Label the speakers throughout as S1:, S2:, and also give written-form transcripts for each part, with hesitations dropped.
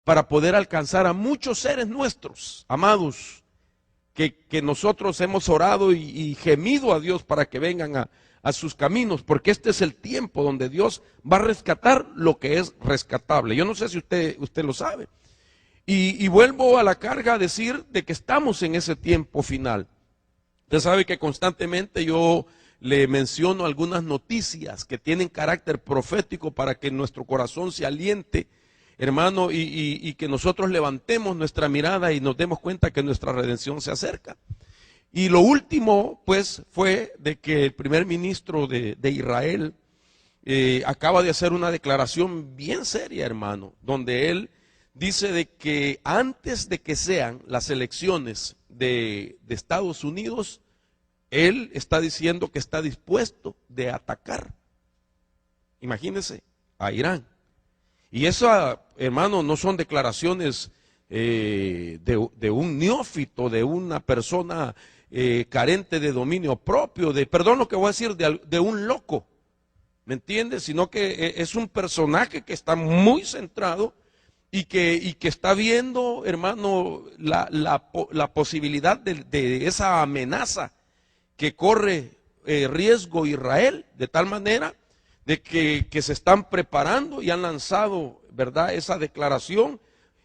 S1: para poder alcanzar a muchos seres nuestros, amados, que nosotros hemos orado y gemido a Dios para que vengan a sus caminos, porque este es el tiempo donde Dios va a rescatar lo que es rescatable. Yo no sé si usted lo sabe. Y vuelvo a la carga a decir de que estamos en ese tiempo final. Usted sabe que constantemente yo le menciono algunas noticias que tienen carácter profético para que nuestro corazón se aliente, hermano, y que nosotros levantemos nuestra mirada y nos demos cuenta que nuestra redención se acerca. Y lo último, pues, fue de que el primer ministro de Israel acaba de hacer una declaración bien seria, hermano, donde él dice de que antes de que sean las elecciones de Estados Unidos, él está diciendo que está dispuesto de atacar, imagínense, a Irán. Y eso, hermano, no son declaraciones de un neófito, de una persona carente de dominio propio, perdón lo que voy a decir, de un loco, ¿me entiendes? Sino que es un personaje que está muy centrado y que está viendo, hermano, la posibilidad de esa amenaza que corre riesgo Israel, de tal manera de que se están preparando y han lanzado, ¿verdad?, esa declaración.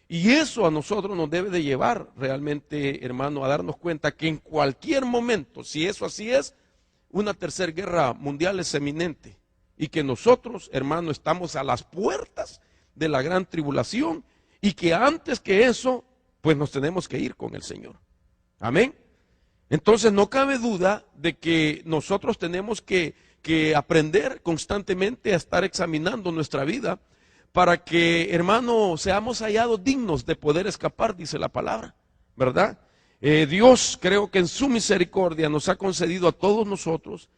S1: Y eso a nosotros nos debe de llevar realmente, hermano, a darnos cuenta que en cualquier momento, si eso así es, una tercera guerra mundial es eminente. Y que nosotros, hermano, estamos a las puertas de la gran tribulación y que antes que eso, pues nos tenemos que ir con el Señor. Amén. Entonces no cabe duda de que nosotros tenemos que aprender constantemente a estar examinando nuestra vida para que, hermano, seamos hallados dignos de poder escapar, dice la palabra, ¿verdad? Dios, creo que en su misericordia nos ha concedido a todos nosotros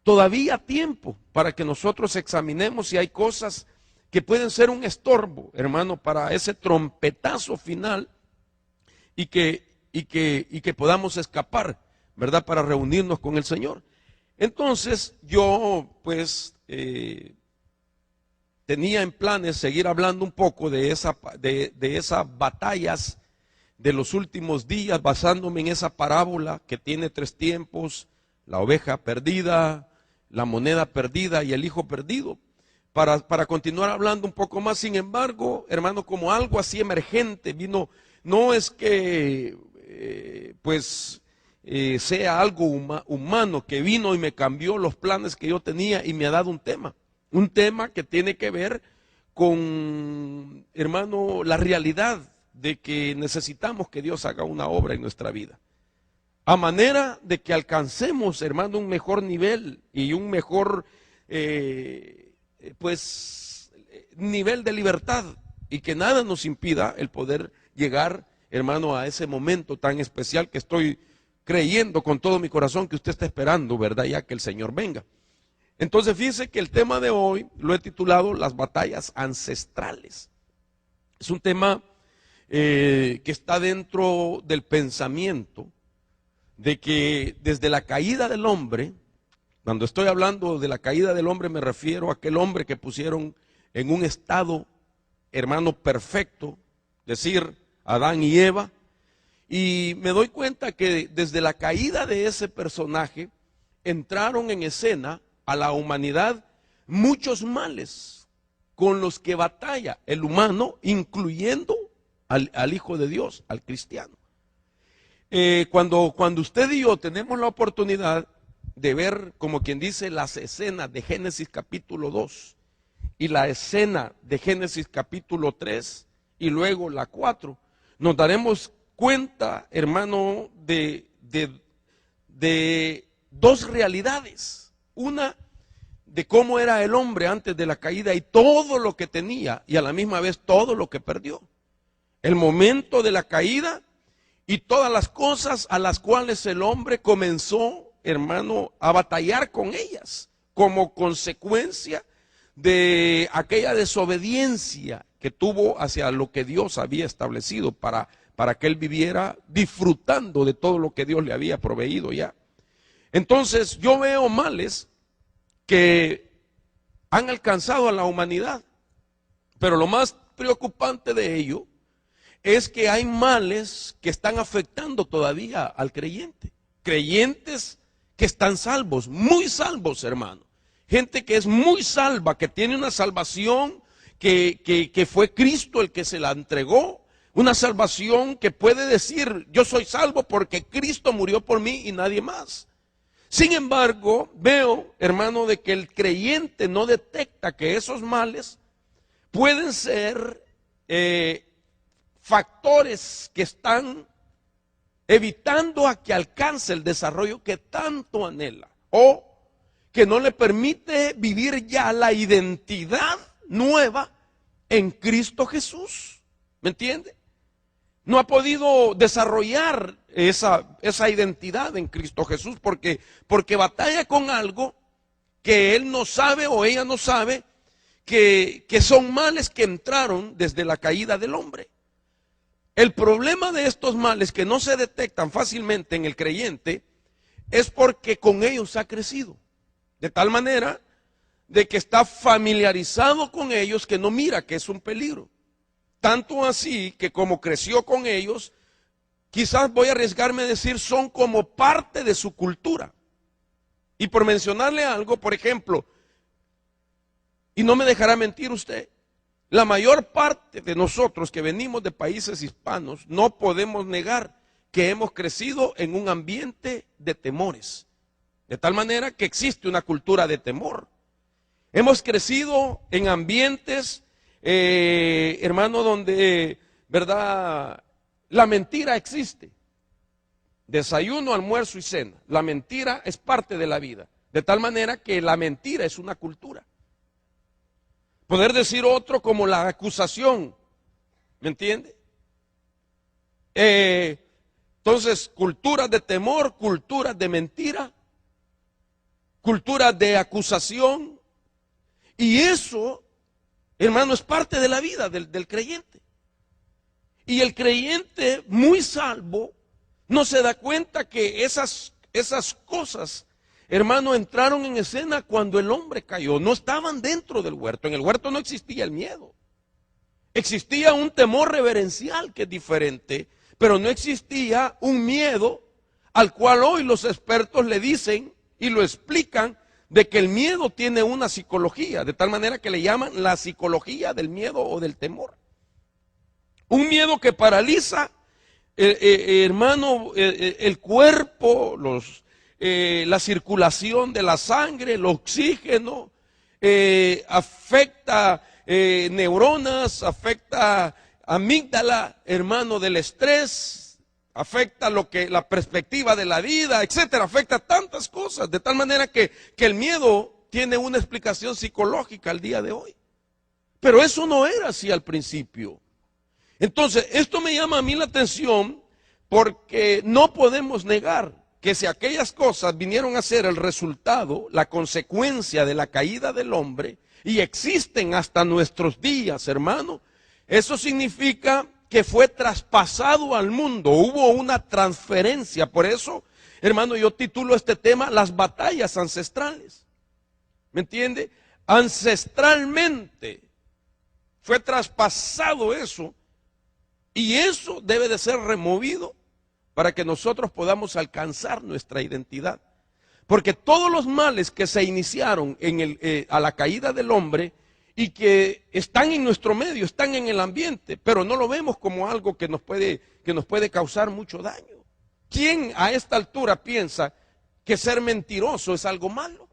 S1: todavía tiempo para que nosotros examinemos si hay cosas que pueden ser un estorbo, hermano, para ese trompetazo final y que podamos escapar, ¿verdad?, para reunirnos con el Señor. Entonces yo pues tenía en planes seguir hablando un poco de esas batallas de los últimos días, basándome en esa parábola que tiene 3 tiempos: la oveja perdida, la moneda perdida y el hijo perdido, para continuar hablando un poco más. Sin embargo, hermano, como algo así emergente vino, no es que sea algo humano que vino y me cambió los planes que yo tenía y me ha dado un tema que tiene que ver con, hermano, la realidad de que necesitamos que Dios haga una obra en nuestra vida, a manera de que alcancemos, hermano, un mejor nivel y un mejor nivel de libertad, y que nada nos impida el poder llegar, hermano, a ese momento tan especial que estoy creyendo con todo mi corazón que usted está esperando, ¿verdad?, ya que el Señor venga. Entonces fíjese que el tema de hoy lo he titulado las batallas ancestrales. Es un tema que está dentro del pensamiento de que desde la caída del hombre, cuando estoy hablando de la caída del hombre me refiero a aquel hombre que pusieron en un estado, hermano, perfecto, decir, Adán y Eva. Y me doy cuenta que desde la caída de ese personaje entraron en escena a la humanidad muchos males con los que batalla el humano, incluyendo al Hijo de Dios, al cristiano. Cuando usted y yo tenemos la oportunidad de ver, como quien dice, las escenas de Génesis capítulo 2 y la escena de Génesis capítulo 3 y luego la 4, nos daremos cuenta, hermano, de 2 realidades. Una, de cómo era el hombre antes de la caída y todo lo que tenía, y a la misma vez todo lo que perdió. El momento de la caída y todas las cosas a las cuales el hombre comenzó, hermano, a batallar con ellas, como consecuencia de aquella desobediencia que tuvo hacia lo que Dios había establecido para que él viviera disfrutando de todo lo que Dios le había proveído ya. Entonces yo veo males que han alcanzado a la humanidad, pero lo más preocupante de ello es que hay males que están afectando todavía al creyente. Creyentes que están salvos, muy salvos, hermano. Gente que es muy salva, que tiene una salvación que fue Cristo el que se la entregó. Una salvación que puede decir, yo soy salvo porque Cristo murió por mí y nadie más. Sin embargo, veo, hermano, de que el creyente no detecta que esos males pueden ser factores que están evitando a que alcance el desarrollo que tanto anhela, o que no le permite vivir ya la identidad nueva en Cristo Jesús. ¿Me entiende? No ha podido desarrollar esa identidad en Cristo Jesús porque batalla con algo que él no sabe o ella no sabe, que son males que entraron desde la caída del hombre. El problema de estos males que no se detectan fácilmente en el creyente es porque con ellos ha crecido, de tal manera de que está familiarizado con ellos que no mira que es un peligro. Tanto así que como creció con ellos, quizás voy a arriesgarme a decir, son como parte de su cultura. Y por mencionarle algo, por ejemplo, y no me dejará mentir usted, la mayor parte de nosotros que venimos de países hispanos no podemos negar que hemos crecido en un ambiente de temores. De tal manera que existe una cultura de temor. Hemos crecido en ambientes, hermano, donde, ¿verdad?, la mentira existe. Desayuno, almuerzo y cena. La mentira es parte de la vida. De tal manera que la mentira es una cultura. Poder decir otro como la acusación, ¿me entiende? Entonces, culturas de temor, culturas de mentira, culturas de acusación, y eso, hermano, es parte de la vida del creyente. Y el creyente muy salvo no se da cuenta que esas cosas, hermano, entraron en escena cuando el hombre cayó. No estaban dentro del huerto. En el huerto no existía el miedo. Existía un temor reverencial que es diferente, pero no existía un miedo al cual hoy los expertos le dicen y lo explican de que el miedo tiene una psicología, de tal manera que le llaman la psicología del miedo o del temor. Un miedo que paraliza, hermano, el cuerpo, la circulación de la sangre, el oxígeno, afecta neuronas, afecta amígdala, hermano, del estrés, afecta la perspectiva de la vida, etcétera, afecta tantas cosas, de tal manera que el miedo tiene una explicación psicológica al día de hoy. Pero eso no era así al principio. Entonces, esto me llama a mí la atención porque no podemos negar que si aquellas cosas vinieron a ser el resultado, la consecuencia de la caída del hombre, y existen hasta nuestros días, hermano, eso significa que fue traspasado al mundo, hubo una transferencia. Por eso, hermano, yo titulo este tema las batallas ancestrales. ¿Me entiende? Ancestralmente fue traspasado eso, y eso debe de ser removido para que nosotros podamos alcanzar nuestra identidad. Porque todos los males que se iniciaron a la caída del hombre y que están en nuestro medio, están en el ambiente, pero no lo vemos como algo que nos puede causar mucho daño. ¿Quién a esta altura piensa que ser mentiroso es algo malo?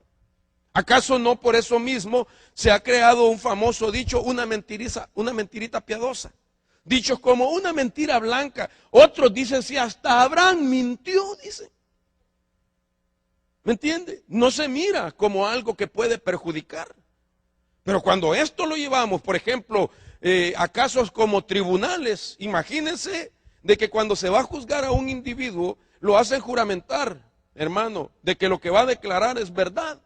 S1: ¿Acaso no por eso mismo se ha creado un famoso dicho, una mentirita piadosa? Dichos como una mentira blanca. Otros dicen, si hasta Abraham mintió, dicen. ¿Me entiende? No se mira como algo que puede perjudicar. Pero cuando esto lo llevamos, por ejemplo, a casos como tribunales, imagínense de que cuando se va a juzgar a un individuo, lo hacen juramentar, hermano, de que lo que va a declarar es verdad.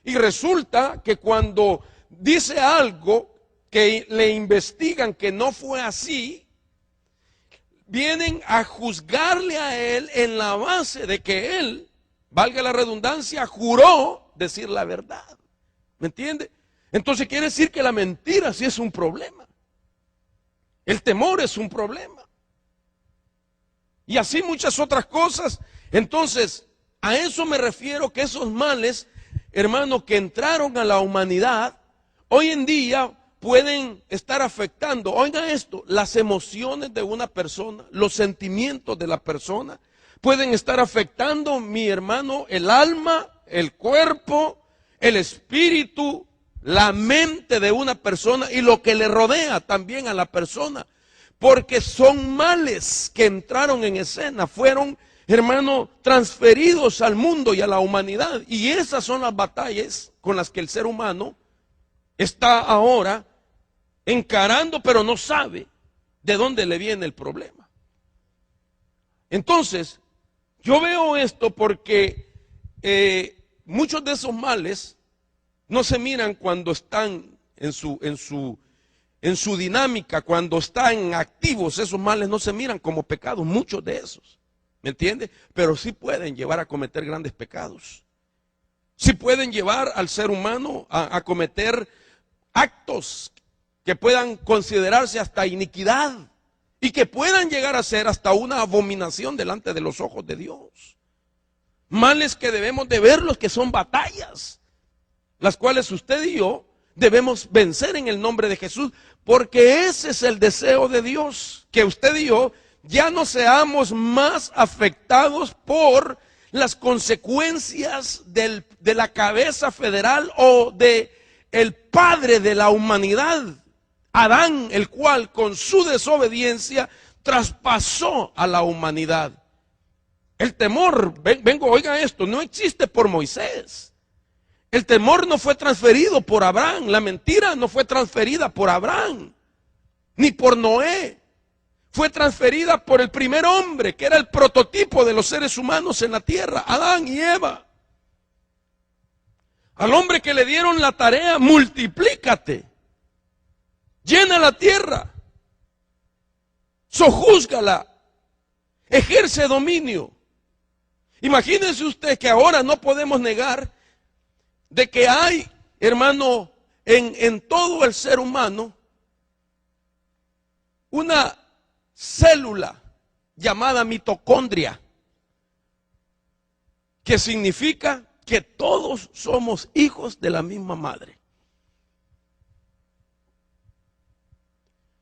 S1: Y resulta que cuando dice algo que le investigan que no fue así, vienen a juzgarle a él en la base de que él, valga la redundancia, juró decir la verdad. ¿Me entiende? Entonces quiere decir que la mentira sí es un problema. El temor es un problema. Y así muchas otras cosas. Entonces, a eso me refiero, que esos males, hermano, que entraron a la humanidad, hoy en día pueden estar afectando, oiga esto, las emociones de una persona, los sentimientos de la persona, pueden estar afectando, mi hermano, el alma, el cuerpo, el espíritu, la mente de una persona y lo que le rodea también a la persona. Porque son males que entraron en escena, fueron, hermano, transferidos al mundo y a la humanidad. Y esas son las batallas con las que el ser humano está ahora encarando, pero no sabe de dónde le viene el problema. Entonces, yo veo esto porque muchos de esos males no se miran cuando están en su dinámica, cuando están activos. Esos males no se miran como pecados, muchos de esos, ¿me entiende? Pero sí pueden llevar a cometer grandes pecados. Sí pueden llevar al ser humano a cometer actos que puedan considerarse hasta iniquidad y que puedan llegar a ser hasta una abominación delante de los ojos de Dios. Males que debemos de verlos, que son batallas, las cuales usted y yo debemos vencer en el nombre de Jesús, porque ese es el deseo de Dios, que usted y yo ya no seamos más afectados por las consecuencias de la cabeza federal o de el padre de la humanidad, Adán, el cual con su desobediencia traspasó a la humanidad. El temor, oiga esto, no existe por Moisés. El temor no fue transferido por Abraham, la mentira no fue transferida por Abraham, ni por Noé. Fue transferida por el primer hombre, que era el prototipo de los seres humanos en la tierra, Adán y Eva. Al hombre que le dieron la tarea, multiplícate, llena la tierra, sojúzgala, ejerce dominio. Imagínense usted que ahora no podemos negar de que hay, hermano, en todo el ser humano, una célula llamada mitocondria, que significa que todos somos hijos de la misma madre.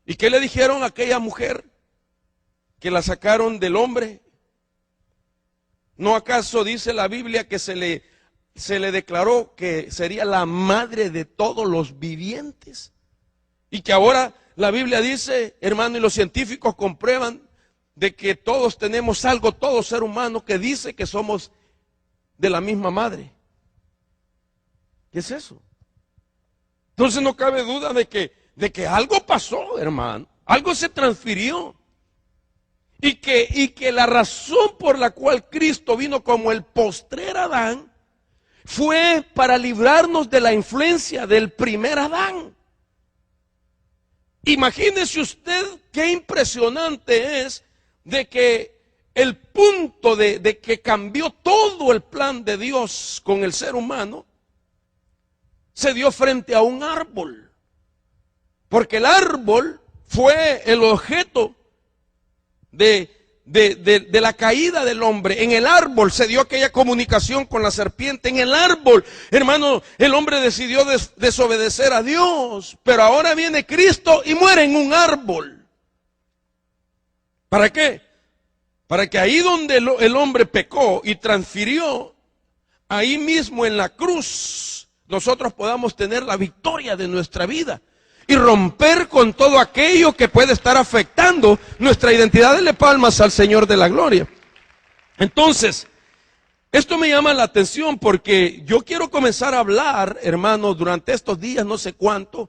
S1: ¿Y qué le dijeron a aquella mujer que la sacaron del hombre? ¿No acaso dice la Biblia que se le declaró que sería la madre de todos los vivientes? Y que ahora la Biblia dice, hermano, y los científicos comprueban de que todos tenemos algo, todo ser humano, que dice que somos de la misma madre. ¿Qué es eso? Entonces no cabe duda de que algo pasó, hermano, algo se transfirió. Y que la razón por la cual Cristo vino como el postrer Adán fue para librarnos de la influencia del primer Adán. Imagínese usted qué impresionante es de que el punto de que cambió todo el plan de Dios con el ser humano se dio frente a un árbol. Porque el árbol fue el objeto de la caída del hombre. En el árbol se dio aquella comunicación con la serpiente. En el árbol, hermano, el hombre decidió desobedecer a Dios. Pero ahora viene Cristo y muere en un árbol. ¿Para qué? Para que ahí donde el hombre pecó y transfirió, ahí mismo en la cruz, nosotros podamos tener la victoria de nuestra vida y romper con todo aquello que puede estar afectando nuestra identidad. Dele palmas al Señor de la gloria. Entonces, esto me llama la atención porque yo quiero comenzar a hablar, hermanos, durante estos días, no sé cuánto,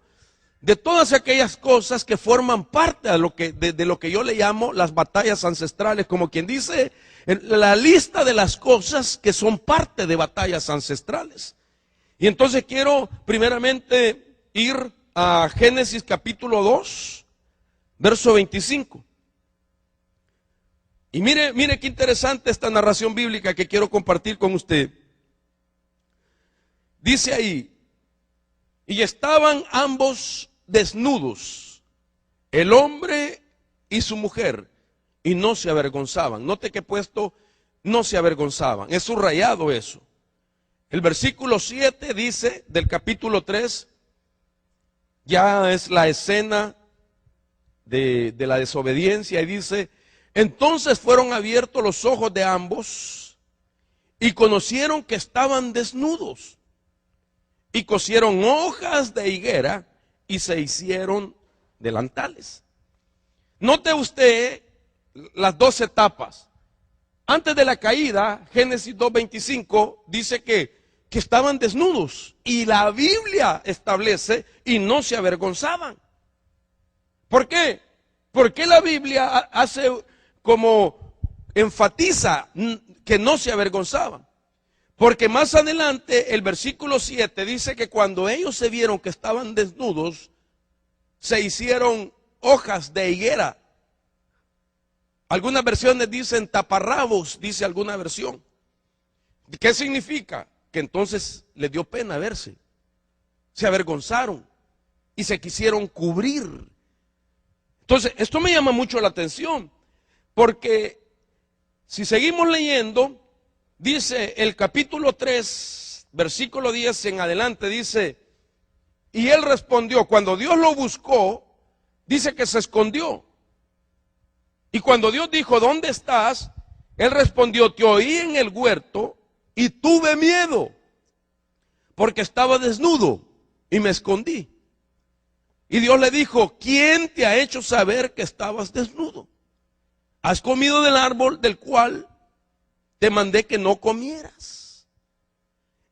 S1: de todas aquellas cosas que forman parte de lo que yo le llamo las batallas ancestrales, como quien dice, la lista de las cosas que son parte de batallas ancestrales. Y entonces quiero primeramente ir a Génesis capítulo 2, verso 25. Y mire qué interesante esta narración bíblica que quiero compartir con usted. Dice ahí, y estaban ambos desnudos el hombre y su mujer, y no se avergonzaban. Note que he puesto no se avergonzaban. Es subrayado eso. El versículo 7 dice del capítulo 3, ya es la escena de la desobediencia, y dice: entonces fueron abiertos los ojos de ambos y conocieron que estaban desnudos, y cosieron hojas de higuera y se hicieron delantales. Note usted las dos etapas. Antes de la caída, Génesis 2:25 dice que estaban desnudos, y la Biblia establece y no se avergonzaban. ¿Por qué? Porque la Biblia hace como enfatiza que no se avergonzaban. Porque más adelante el versículo 7 dice que cuando ellos se vieron que estaban desnudos, se hicieron hojas de higuera. Algunas versiones dicen taparrabos, dice alguna versión. ¿Qué significa? Que entonces les dio pena verse. Se avergonzaron y se quisieron cubrir. Entonces, esto me llama mucho la atención, porque si seguimos leyendo, dice el capítulo 3, versículo 10 en adelante, dice: y él respondió, cuando Dios lo buscó, dice que se escondió. Y cuando Dios dijo: ¿dónde estás? Él respondió: te oí en el huerto y tuve miedo, porque estaba desnudo y me escondí. Y Dios le dijo: ¿quién te ha hecho saber que estabas desnudo? Has comido del árbol del cual te mandé que no comieras.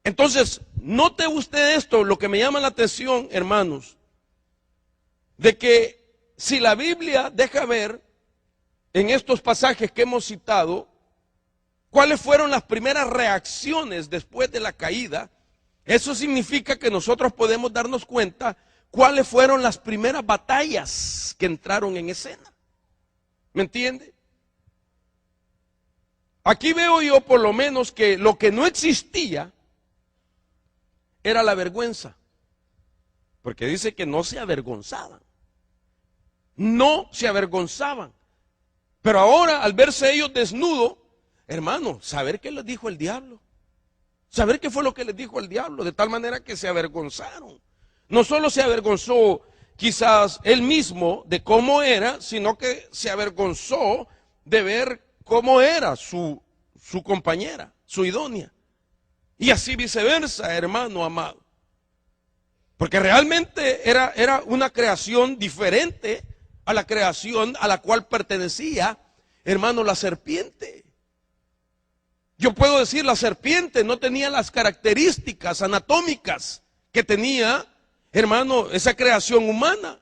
S1: Entonces, note usted esto, lo que me llama la atención, hermanos, de que si la Biblia deja ver en estos pasajes que hemos citado cuáles fueron las primeras reacciones después de la caída, eso significa que nosotros podemos darnos cuenta cuáles fueron las primeras batallas que entraron en escena. ¿Me entiende? Aquí veo yo por lo menos que lo que no existía era la vergüenza. Porque dice que no se avergonzaban. No se avergonzaban. Pero ahora, al verse ellos desnudos, hermano, saber qué les dijo el diablo. Saber qué fue lo que les dijo el diablo, de tal manera que se avergonzaron. No solo se avergonzó quizás él mismo de cómo era, sino que se avergonzó de ver cómo era su compañera, su idónea. Y así viceversa, hermano amado. Porque realmente era una creación diferente a la creación a la cual pertenecía, hermano, la serpiente. Yo puedo decir, la serpiente no tenía las características anatómicas que tenía, hermano, esa creación humana.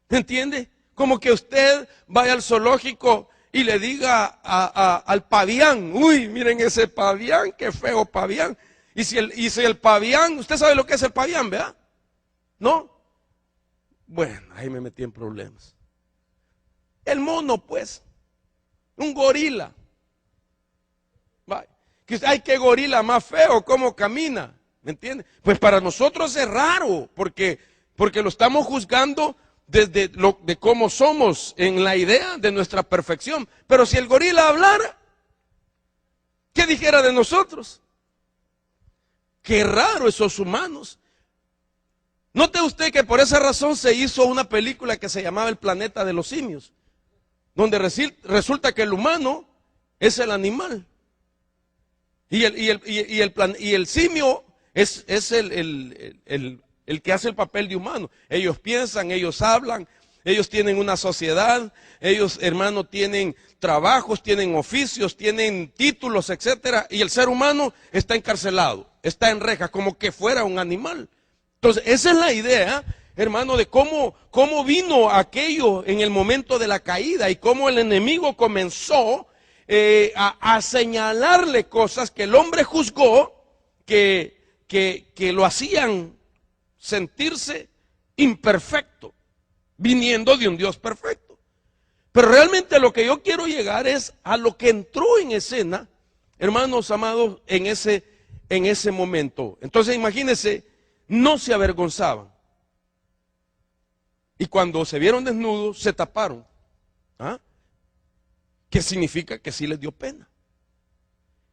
S1: ¿Entiende? Como que usted vaya al zoológico y le diga al pavián: uy, miren ese pavián, qué feo pavián. Y si el pavián, usted sabe lo que es el pavián, ¿verdad? ¿No? Bueno, ahí me metí en problemas. El mono, pues, un gorila. Ay, qué gorila más feo, cómo camina. ¿Me entiende? Pues para nosotros es raro, porque lo estamos juzgando desde de cómo somos, en la idea de nuestra perfección. Pero si el gorila hablara, ¿qué dijera de nosotros? Qué raro esos humanos. Note usted que por esa razón se hizo una película que se llamaba El planeta de los simios, donde resulta que el humano es el animal. Y el simio es el que hace el papel de humano. Ellos piensan, ellos hablan, ellos tienen una sociedad, ellos, hermano, tienen trabajos, tienen oficios, tienen títulos, etcétera. Y el ser humano está encarcelado, está en rejas, como que fuera un animal. Entonces, esa es la idea, hermano, de cómo vino aquello en el momento de la caída y cómo el enemigo comenzó a señalarle cosas que el hombre juzgó que lo hacían sentirse imperfecto, viniendo de un Dios perfecto. Pero realmente lo que yo quiero llegar es a lo que entró en escena, hermanos amados, en ese momento. Entonces imagínense, no se avergonzaban. Y cuando se vieron desnudos, se taparon. ¿Ah? ¿Qué significa? Que sí les dio pena.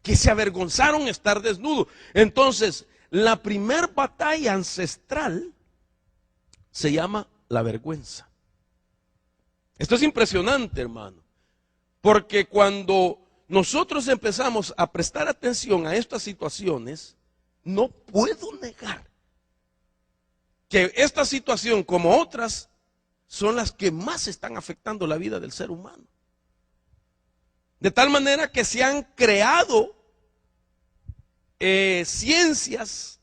S1: Que se avergonzaron estar desnudos. Entonces, la primer batalla ancestral se llama la vergüenza. Esto es impresionante, hermano. Porque cuando nosotros empezamos a prestar atención a estas situaciones, no puedo negar que esta situación, como otras, son las que más están afectando la vida del ser humano. De tal manera que se han creado ciencias,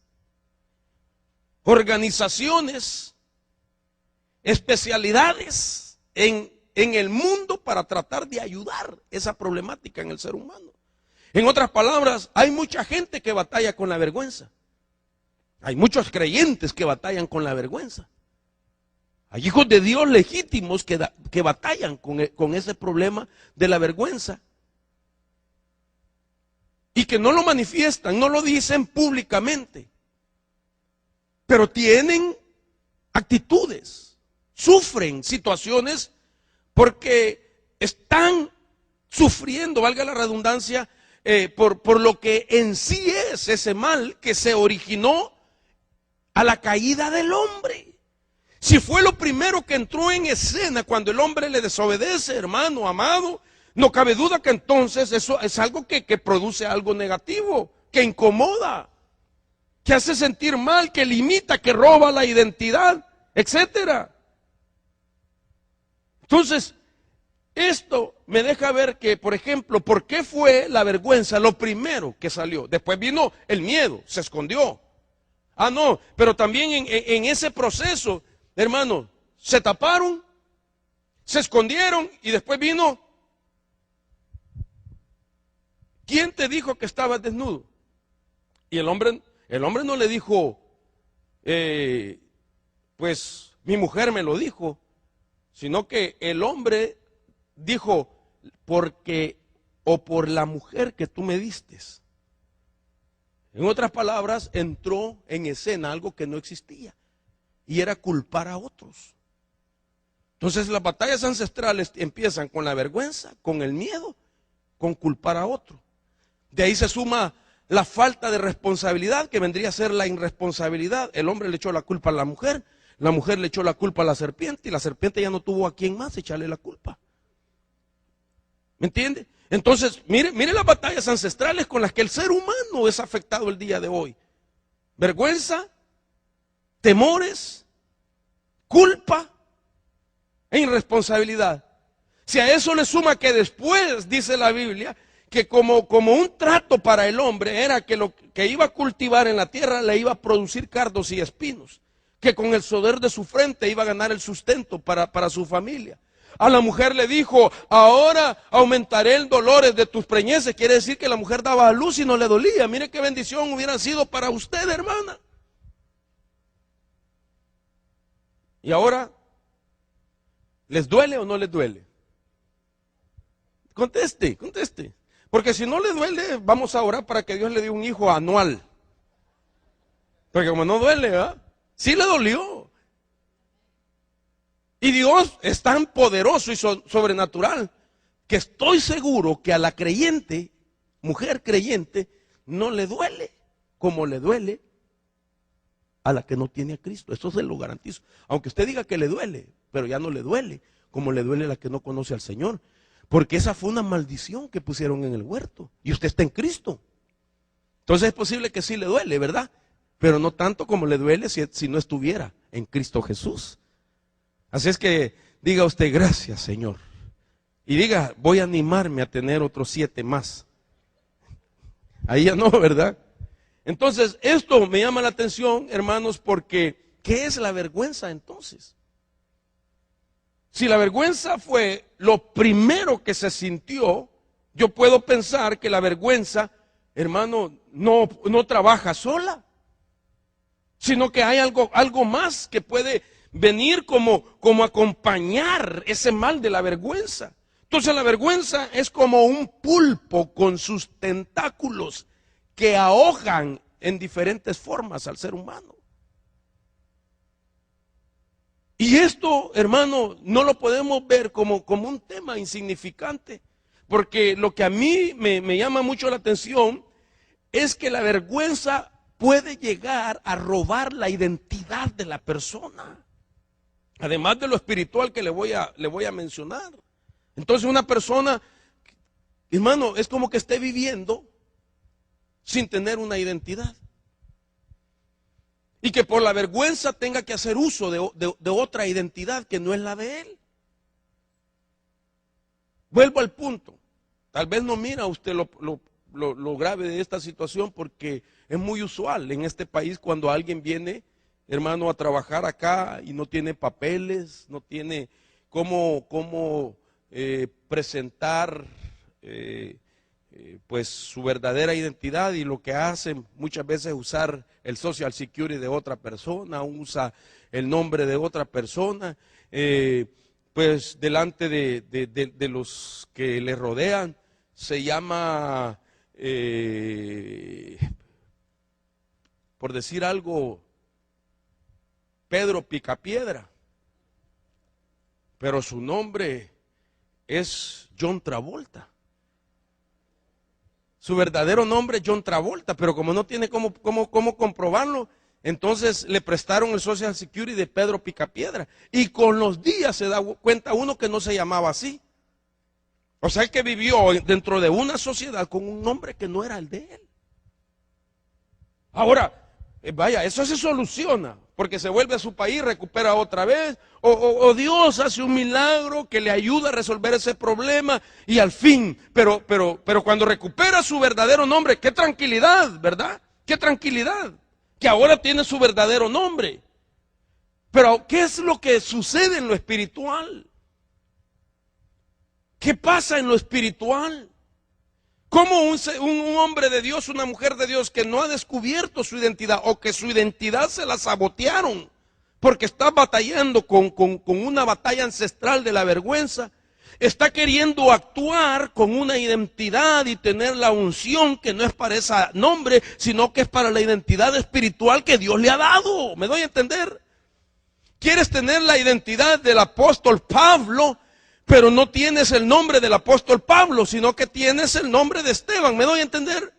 S1: organizaciones, especialidades en el mundo para tratar de ayudar esa problemática en el ser humano. En otras palabras, hay mucha gente que batalla con la vergüenza. Hay muchos creyentes que batallan con la vergüenza. Hay hijos de Dios legítimos que batallan con ese problema de la vergüenza. Y que no lo manifiestan, no lo dicen públicamente. Pero tienen actitudes, sufren situaciones porque están sufriendo, valga la redundancia, por lo que en sí es ese mal que se originó a la caída del hombre. Si fue lo primero que entró en escena cuando el hombre le desobedece, hermano, amado, no cabe duda que entonces eso es algo que produce algo negativo, que incomoda, que hace sentir mal, que limita, que roba la identidad, etcétera. Entonces, esto me deja ver que, por ejemplo, ¿por qué fue la vergüenza lo primero que salió? Después vino el miedo, se escondió. Ah, no, pero también en ese proceso, hermano, se taparon, se escondieron y después vino. ¿Quién te dijo que estabas desnudo? Y el hombre no le dijo, pues mi mujer me lo dijo, sino que el hombre dijo, porque o por la mujer que tú me diste. En otras palabras, entró en escena algo que no existía y era culpar a otros. Entonces las batallas ancestrales empiezan con la vergüenza, con el miedo, con culpar a otro. De ahí se suma la falta de responsabilidad, que vendría a ser la irresponsabilidad. El hombre le echó la culpa a la mujer le echó la culpa a la serpiente y la serpiente ya no tuvo a quien más echarle la culpa. ¿Me entiende? Entonces, mire las batallas ancestrales con las que el ser humano es afectado el día de hoy. Vergüenza, temores, culpa e irresponsabilidad. Si a eso le suma que después, dice la Biblia, que como un trato para el hombre era que lo que iba a cultivar en la tierra le iba a producir cardos y espinos, que con el sudor de su frente iba a ganar el sustento para su familia. A la mujer le dijo, ahora aumentaré el dolor de tus preñeces. Quiere decir que la mujer daba a luz y no le dolía. Mire qué bendición hubiera sido para usted, hermana. Y ahora, ¿les duele o no les duele? Conteste. Porque si no le duele, vamos a orar para que Dios le dé un hijo anual. Porque como no duele, ¿verdad? Sí le dolió. Y Dios es tan poderoso y sobrenatural que estoy seguro que a la creyente, mujer creyente, no le duele como le duele a la que no tiene a Cristo. Eso se lo garantizo. Aunque usted diga que le duele, pero ya no le duele como le duele a la que no conoce al Señor. Porque esa fue una maldición que pusieron en el huerto. Y usted está en Cristo. Entonces es posible que sí le duele, ¿verdad? Pero no tanto como le duele si no estuviera en Cristo Jesús. Así es que diga usted, gracias, Señor. Y diga, voy a animarme a tener otros 7 más. Ahí ya no, ¿verdad? Entonces, esto me llama la atención, hermanos, porque ¿qué es la vergüenza entonces? Si la vergüenza fue lo primero que se sintió, yo puedo pensar que la vergüenza, hermano, no trabaja sola, sino que hay algo más que puede venir como acompañar ese mal de la vergüenza. Entonces la vergüenza es como un pulpo con sus tentáculos que ahogan en diferentes formas al ser humano. Y esto, hermano, no lo podemos ver como un tema insignificante, porque lo que a mí me llama mucho la atención es que la vergüenza puede llegar a robar la identidad de la persona, además de lo espiritual que le voy a mencionar. Entonces una persona, hermano, es como que esté viviendo sin tener una identidad, y que por la vergüenza tenga que hacer uso de otra identidad que no es la de él. Vuelvo al punto. Tal vez no mira usted lo grave de esta situación, porque es muy usual en este país cuando alguien viene, hermano, a trabajar acá y no tiene papeles, no tiene cómo presentar pues su verdadera identidad, y lo que hacen muchas veces es usar el Social Security de otra persona, usa el nombre de otra persona, pues delante de los que le rodean. Se llama, por decir algo, Pedro Picapiedra, pero su nombre es John Travolta. Su verdadero nombre es John Travolta, pero como no tiene cómo comprobarlo, entonces le prestaron el Social Security de Pedro Picapiedra. Y con los días se da cuenta uno que no se llamaba así. O sea, que vivió dentro de una sociedad con un nombre que no era el de él. Ahora, vaya, eso se soluciona, porque se vuelve a su país, recupera otra vez, o Dios hace un milagro que le ayuda a resolver ese problema, y al fin, pero cuando recupera su verdadero nombre, qué tranquilidad, ¿verdad? Qué tranquilidad, que ahora tiene su verdadero nombre. Pero ¿qué es lo que sucede en lo espiritual? ¿Qué pasa en lo espiritual? ¿Cómo un hombre de Dios, una mujer de Dios que no ha descubierto su identidad, o que su identidad se la sabotearon porque está batallando con una batalla ancestral de la vergüenza, está queriendo actuar con una identidad y tener la unción que no es para ese nombre, sino que es para la identidad espiritual que Dios le ha dado? ¿Me doy a entender? Quieres tener la identidad del apóstol Pablo, pero no tienes el nombre del apóstol Pablo, sino que tienes el nombre de Esteban. ¿Me doy a entender?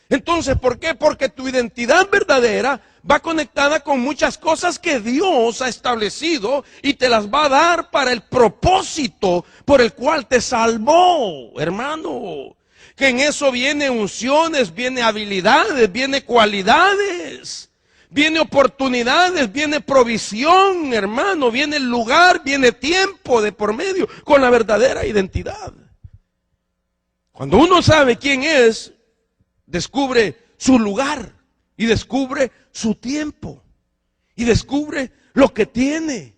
S1: Entonces, ¿por qué? Porque tu identidad verdadera va conectada con muchas cosas que Dios ha establecido y te las va a dar para el propósito por el cual te salvó, hermano. Que en eso viene unciones, viene habilidades, viene cualidades, viene oportunidades, viene provisión, hermano, viene lugar, viene tiempo de por medio con la verdadera identidad. Cuando uno sabe quién es, descubre su lugar y descubre su tiempo y descubre lo que tiene,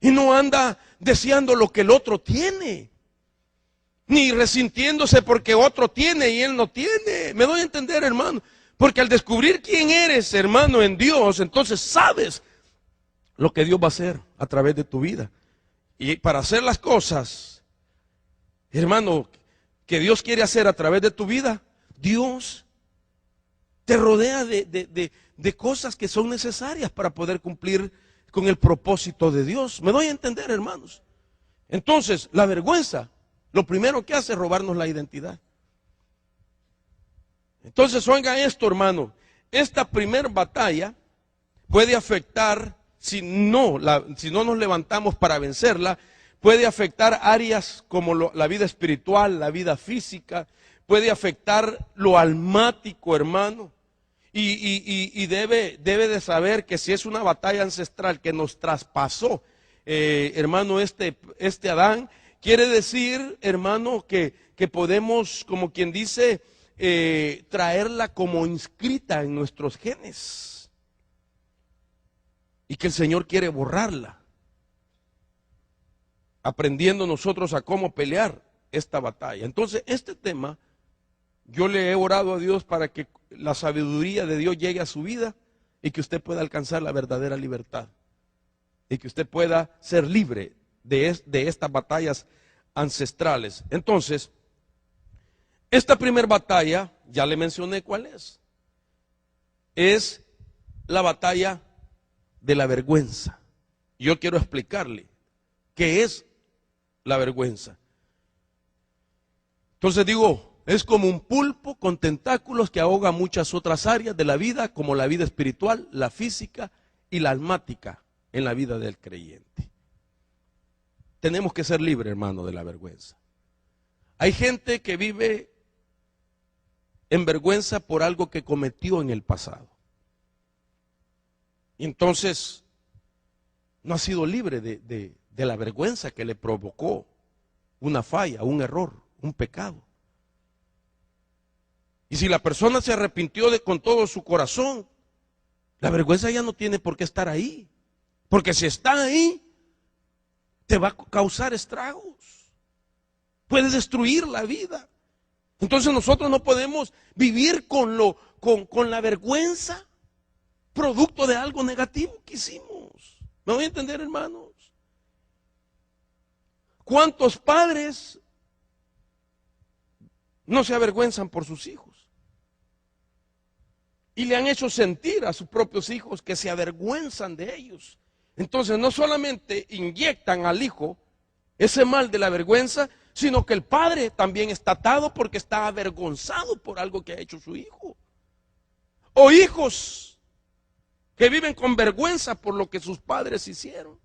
S1: y no anda deseando lo que el otro tiene, ni resintiéndose porque otro tiene y él no tiene. Me doy a entender, hermano. Porque al descubrir quién eres, hermano, en Dios, entonces sabes lo que Dios va a hacer a través de tu vida. Y para hacer las cosas, hermano, que Dios quiere hacer a través de tu vida, Dios te rodea de cosas que son necesarias para poder cumplir con el propósito de Dios. ¿Me doy a entender, hermanos? Entonces, la vergüenza, lo primero que hace es robarnos la identidad. Entonces, oiga esto, hermano, esta primer batalla puede afectar, si no nos levantamos para vencerla, puede afectar áreas como la vida espiritual, la vida física, puede afectar lo almático, hermano, y debe de saber que si es una batalla ancestral que nos traspasó, hermano, este Adán, quiere decir, hermano, que podemos, como quien dice, traerla como inscrita en nuestros genes, y que el Señor quiere borrarla, aprendiendo nosotros a cómo pelear esta batalla. Entonces, este tema, yo le he orado a Dios para que la sabiduría de Dios llegue a su vida y que usted pueda alcanzar la verdadera libertad y que usted pueda ser libre de estas batallas ancestrales. Entonces, esta primera batalla, ya le mencioné cuál es la batalla de la vergüenza. Yo quiero explicarle qué es la vergüenza. Entonces digo, es como un pulpo con tentáculos que ahoga muchas otras áreas de la vida, como la vida espiritual, la física y la almática en la vida del creyente. Tenemos que ser libres, hermano, de la vergüenza. Hay gente que vive en vergüenza por algo que cometió en el pasado. Y entonces no ha sido libre de la vergüenza que le provocó una falla, un error, un pecado. Y si la persona se arrepintió con todo su corazón, la vergüenza ya no tiene por qué estar ahí. Porque si está ahí, te va a causar estragos. Puede destruir la vida. Entonces nosotros no podemos vivir con la vergüenza producto de algo negativo que hicimos. ¿Me voy a entender, hermanos? ¿Cuántos padres no se avergüenzan por sus hijos? Y le han hecho sentir a sus propios hijos que se avergüenzan de ellos. Entonces no solamente inyectan al hijo ese mal de la vergüenza, sino que el padre también está atado porque está avergonzado por algo que ha hecho su hijo. O hijos que viven con vergüenza por lo que sus padres hicieron.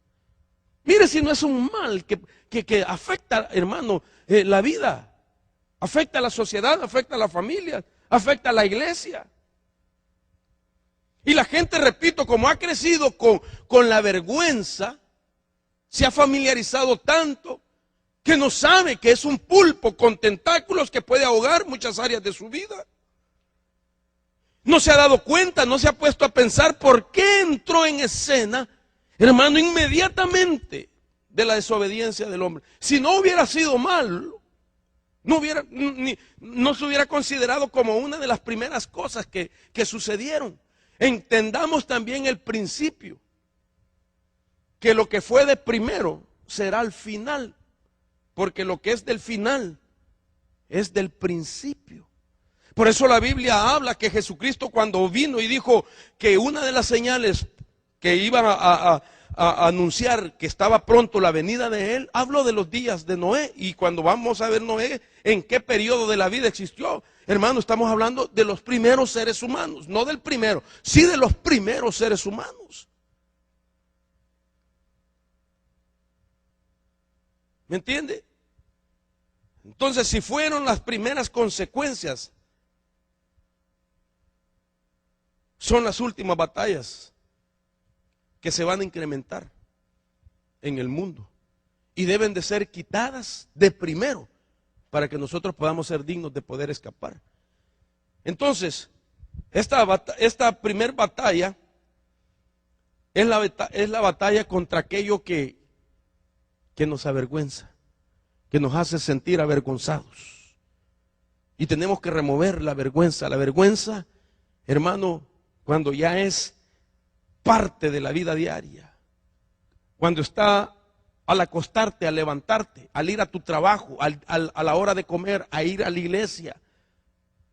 S1: Mire si no es un mal que afecta, hermano, la vida. Afecta a la sociedad, afecta a la familia, afecta a la iglesia. Y la gente, repito, como ha crecido con la vergüenza, se ha familiarizado tanto que no sabe que es un pulpo con tentáculos que puede ahogar muchas áreas de su vida. No se ha dado cuenta, no se ha puesto a pensar por qué entró en escena, hermano, inmediatamente de la desobediencia del hombre. Si no hubiera sido malo, no se hubiera considerado como una de las primeras cosas que sucedieron. Entendamos también el principio, que lo que fue de primero será al final, porque lo que es del final es del principio. Por eso la Biblia habla que Jesucristo, cuando vino y dijo que una de las señales que iban a anunciar que estaba pronto la venida de Él, habló de los días de Noé. Y cuando vamos a ver Noé, en qué periodo de la vida existió, hermano, estamos hablando de los primeros seres humanos, no del primero, sí de los primeros seres humanos. ¿Me entiende? Entonces, si fueron las primeras consecuencias, son las últimas batallas que se van a incrementar en el mundo y deben de ser quitadas de primero para que nosotros podamos ser dignos de poder escapar. Entonces, esta primer batalla es la batalla contra aquello que nos avergüenza, que nos hace sentir avergonzados. Y tenemos que remover la vergüenza. La vergüenza, hermano, cuando ya es parte de la vida diaria, cuando está al acostarte, al levantarte, al ir a tu trabajo, a la hora de comer, a ir a la iglesia,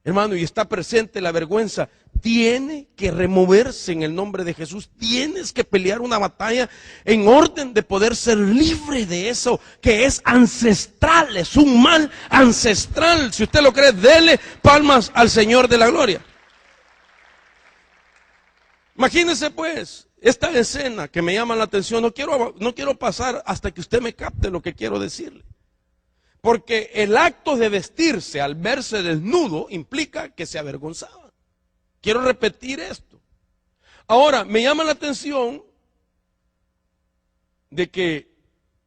S1: hermano, y está presente la vergüenza, tiene que removerse en el nombre de Jesús. Tienes que pelear una batalla en orden de poder ser libre de eso que es ancestral, es un mal ancestral. Si usted lo cree, dele palmas al Señor de la gloria. Imagínense pues esta escena que me llama la atención. No quiero pasar hasta que usted me capte lo que quiero decirle. Porque el acto de vestirse al verse desnudo implica que se avergonzaba. Quiero repetir esto. Ahora, me llama la atención de que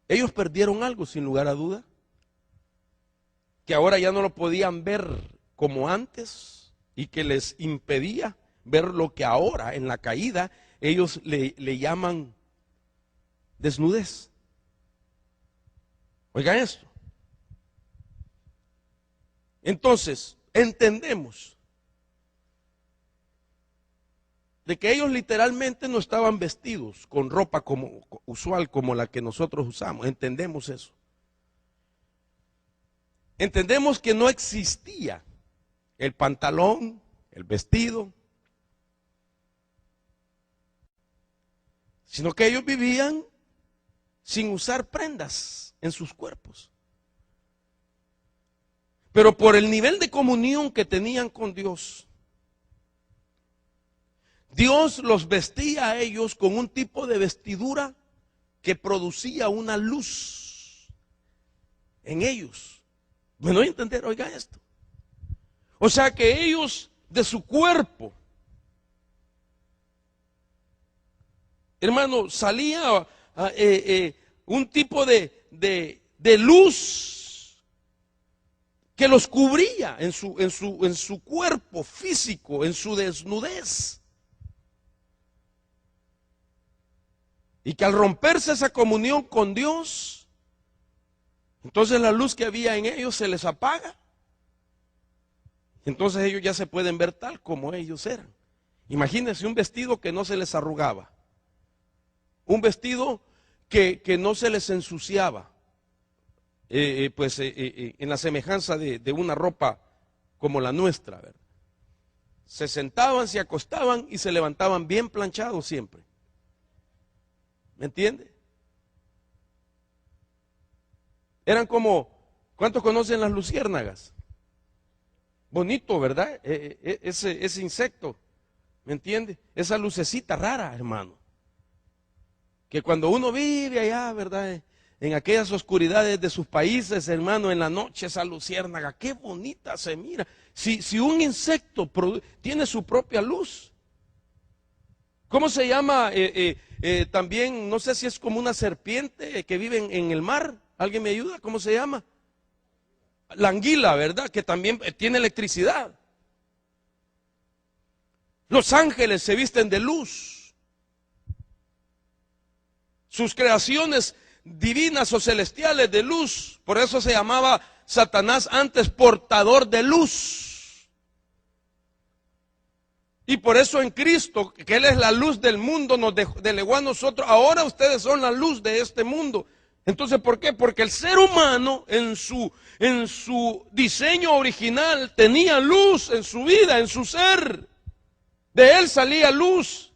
S1: ellos perdieron algo sin lugar a duda. Que ahora ya no lo podían ver como antes y que les impedía ver lo que ahora en la caída ellos le llaman desnudez. Oigan esto. Entonces, entendemos de que ellos literalmente no estaban vestidos con ropa como usual como la que nosotros usamos. Entendemos eso. Entendemos que no existía el pantalón, el vestido, sino que ellos vivían sin usar prendas en sus cuerpos. Pero por el nivel de comunión que tenían con Dios, Dios los vestía a ellos con un tipo de vestidura que producía una luz en ellos. Bueno, voy a entender, oiga esto. O sea que ellos de su cuerpo, hermano, salía un tipo de luz que los cubría en su cuerpo físico, en su desnudez. Y que al romperse esa comunión con Dios, entonces la luz que había en ellos se les apaga. Entonces ellos ya se pueden ver tal como ellos eran. Imagínense un vestido que no se les arrugaba. Un vestido que no se les ensuciaba. En la semejanza de una ropa como la nuestra, ¿verdad? Se sentaban, se acostaban y se levantaban bien planchados siempre. ¿Me entiende? Eran como, ¿cuántos conocen las luciérnagas? Bonito, ¿verdad? Ese insecto, ¿me entiende? Esa lucecita rara, hermano. Que cuando uno vive allá, ¿verdad? En aquellas oscuridades de sus países, hermano, en la noche esa luciérnaga, qué bonita se mira. Si un insecto tiene su propia luz, ¿cómo se llama? También, no sé si es como una serpiente que vive en el mar. ¿Alguien me ayuda? ¿Cómo se llama? La anguila, ¿verdad? Que también tiene electricidad. Los ángeles se visten de luz. Sus creaciones divinas o celestiales de luz. Por eso se llamaba Satanás antes portador de luz. Y por eso en Cristo, que Él es la luz del mundo, nos delegó a nosotros. Ahora ustedes son la luz de este mundo. Entonces, ¿por qué? Porque el ser humano en su diseño original tenía luz en su vida, en su ser. De él salía luz.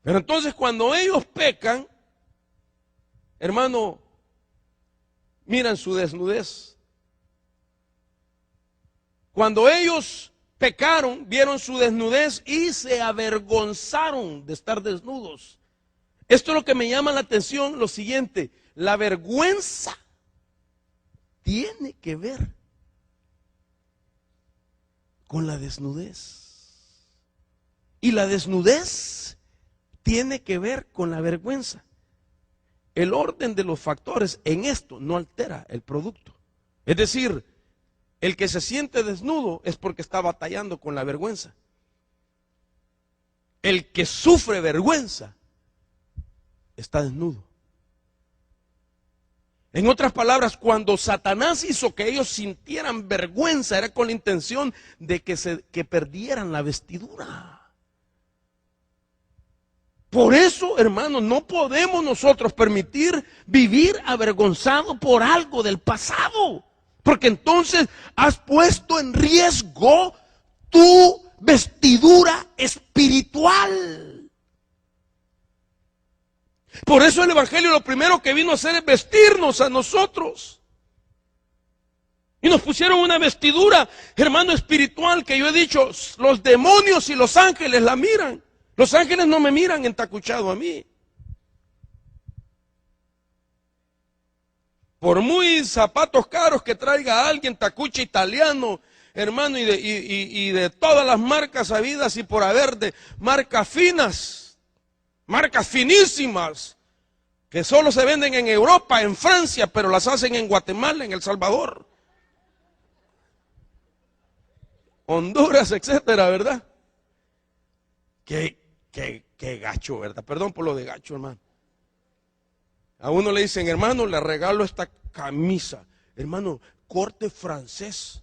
S1: Pero entonces cuando ellos pecan, hermano, miran su desnudez. Cuando ellos pecaron, vieron su desnudez y se avergonzaron de estar desnudos. Esto es lo que me llama la atención, lo siguiente: la vergüenza tiene que ver con la desnudez. Y la desnudez tiene que ver con la vergüenza. El orden de los factores en esto no altera el producto. Es decir, el que se siente desnudo es porque está batallando con la vergüenza. El que sufre vergüenza está desnudo. En otras palabras, cuando Satanás hizo que ellos sintieran vergüenza, era con la intención de que perdieran la vestidura. Por eso, hermanos, no podemos nosotros permitir vivir avergonzado por algo del pasado. Porque entonces has puesto en riesgo tu vestidura espiritual. Por eso el Evangelio lo primero que vino a hacer es vestirnos a nosotros. Y nos pusieron una vestidura, hermano, espiritual, que yo he dicho, los demonios y los ángeles la miran. Los ángeles no me miran entacuchado a mí. Por muy zapatos caros que traiga alguien, tacuche italiano, hermano, y de todas las marcas habidas y por haber, de marcas finas, marcas finísimas, que solo se venden en Europa, en Francia, pero las hacen en Guatemala, en El Salvador, Honduras, etcétera, ¿verdad? Qué gacho, ¿verdad? Perdón por lo de gacho, hermano. A uno le dicen, hermano, le regalo esta camisa. Hermano, corte francés.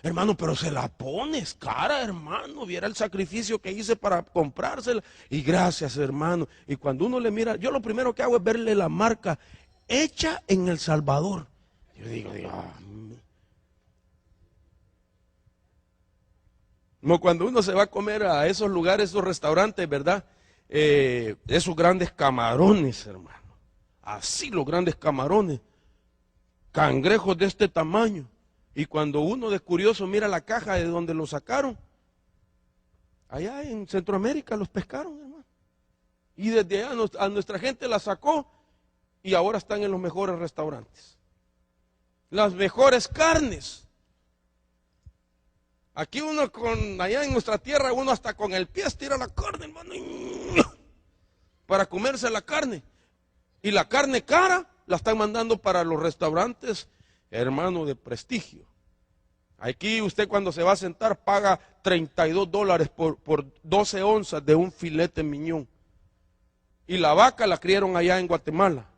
S1: Hermano, pero se la pones cara, hermano. Viera el sacrificio que hice para comprársela. Y gracias, hermano. Y cuando uno le mira, yo lo primero que hago es verle la marca hecha en El Salvador. Yo digo, como cuando uno se va a comer a esos lugares, esos restaurantes, ¿verdad? esos grandes camarones, hermano. Así los grandes camarones. Cangrejos de este tamaño. Y cuando uno de curioso mira la caja de donde lo sacaron, allá en Centroamérica los pescaron, hermano. Y desde allá a nuestra gente la sacó y ahora están en los mejores restaurantes. Las mejores carnes. Aquí uno allá en nuestra tierra, uno hasta con el pie estira la carne, hermano, para comerse la carne. Y la carne cara la están mandando para los restaurantes, hermano, de prestigio. Aquí usted cuando se va a sentar paga $32 por 12 onzas de un filete miñón. Y la vaca la criaron allá en Guatemala.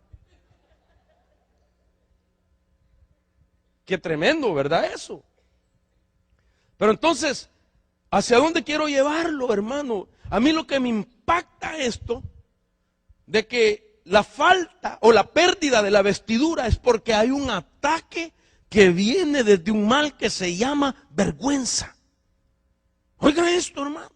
S1: Qué tremendo, ¿verdad eso? Pero entonces, ¿hacia dónde quiero llevarlo, hermano? A mí lo que me impacta esto, de que la falta o la pérdida de la vestidura es porque hay un ataque que viene desde un mal que se llama vergüenza. Oiga esto, hermano.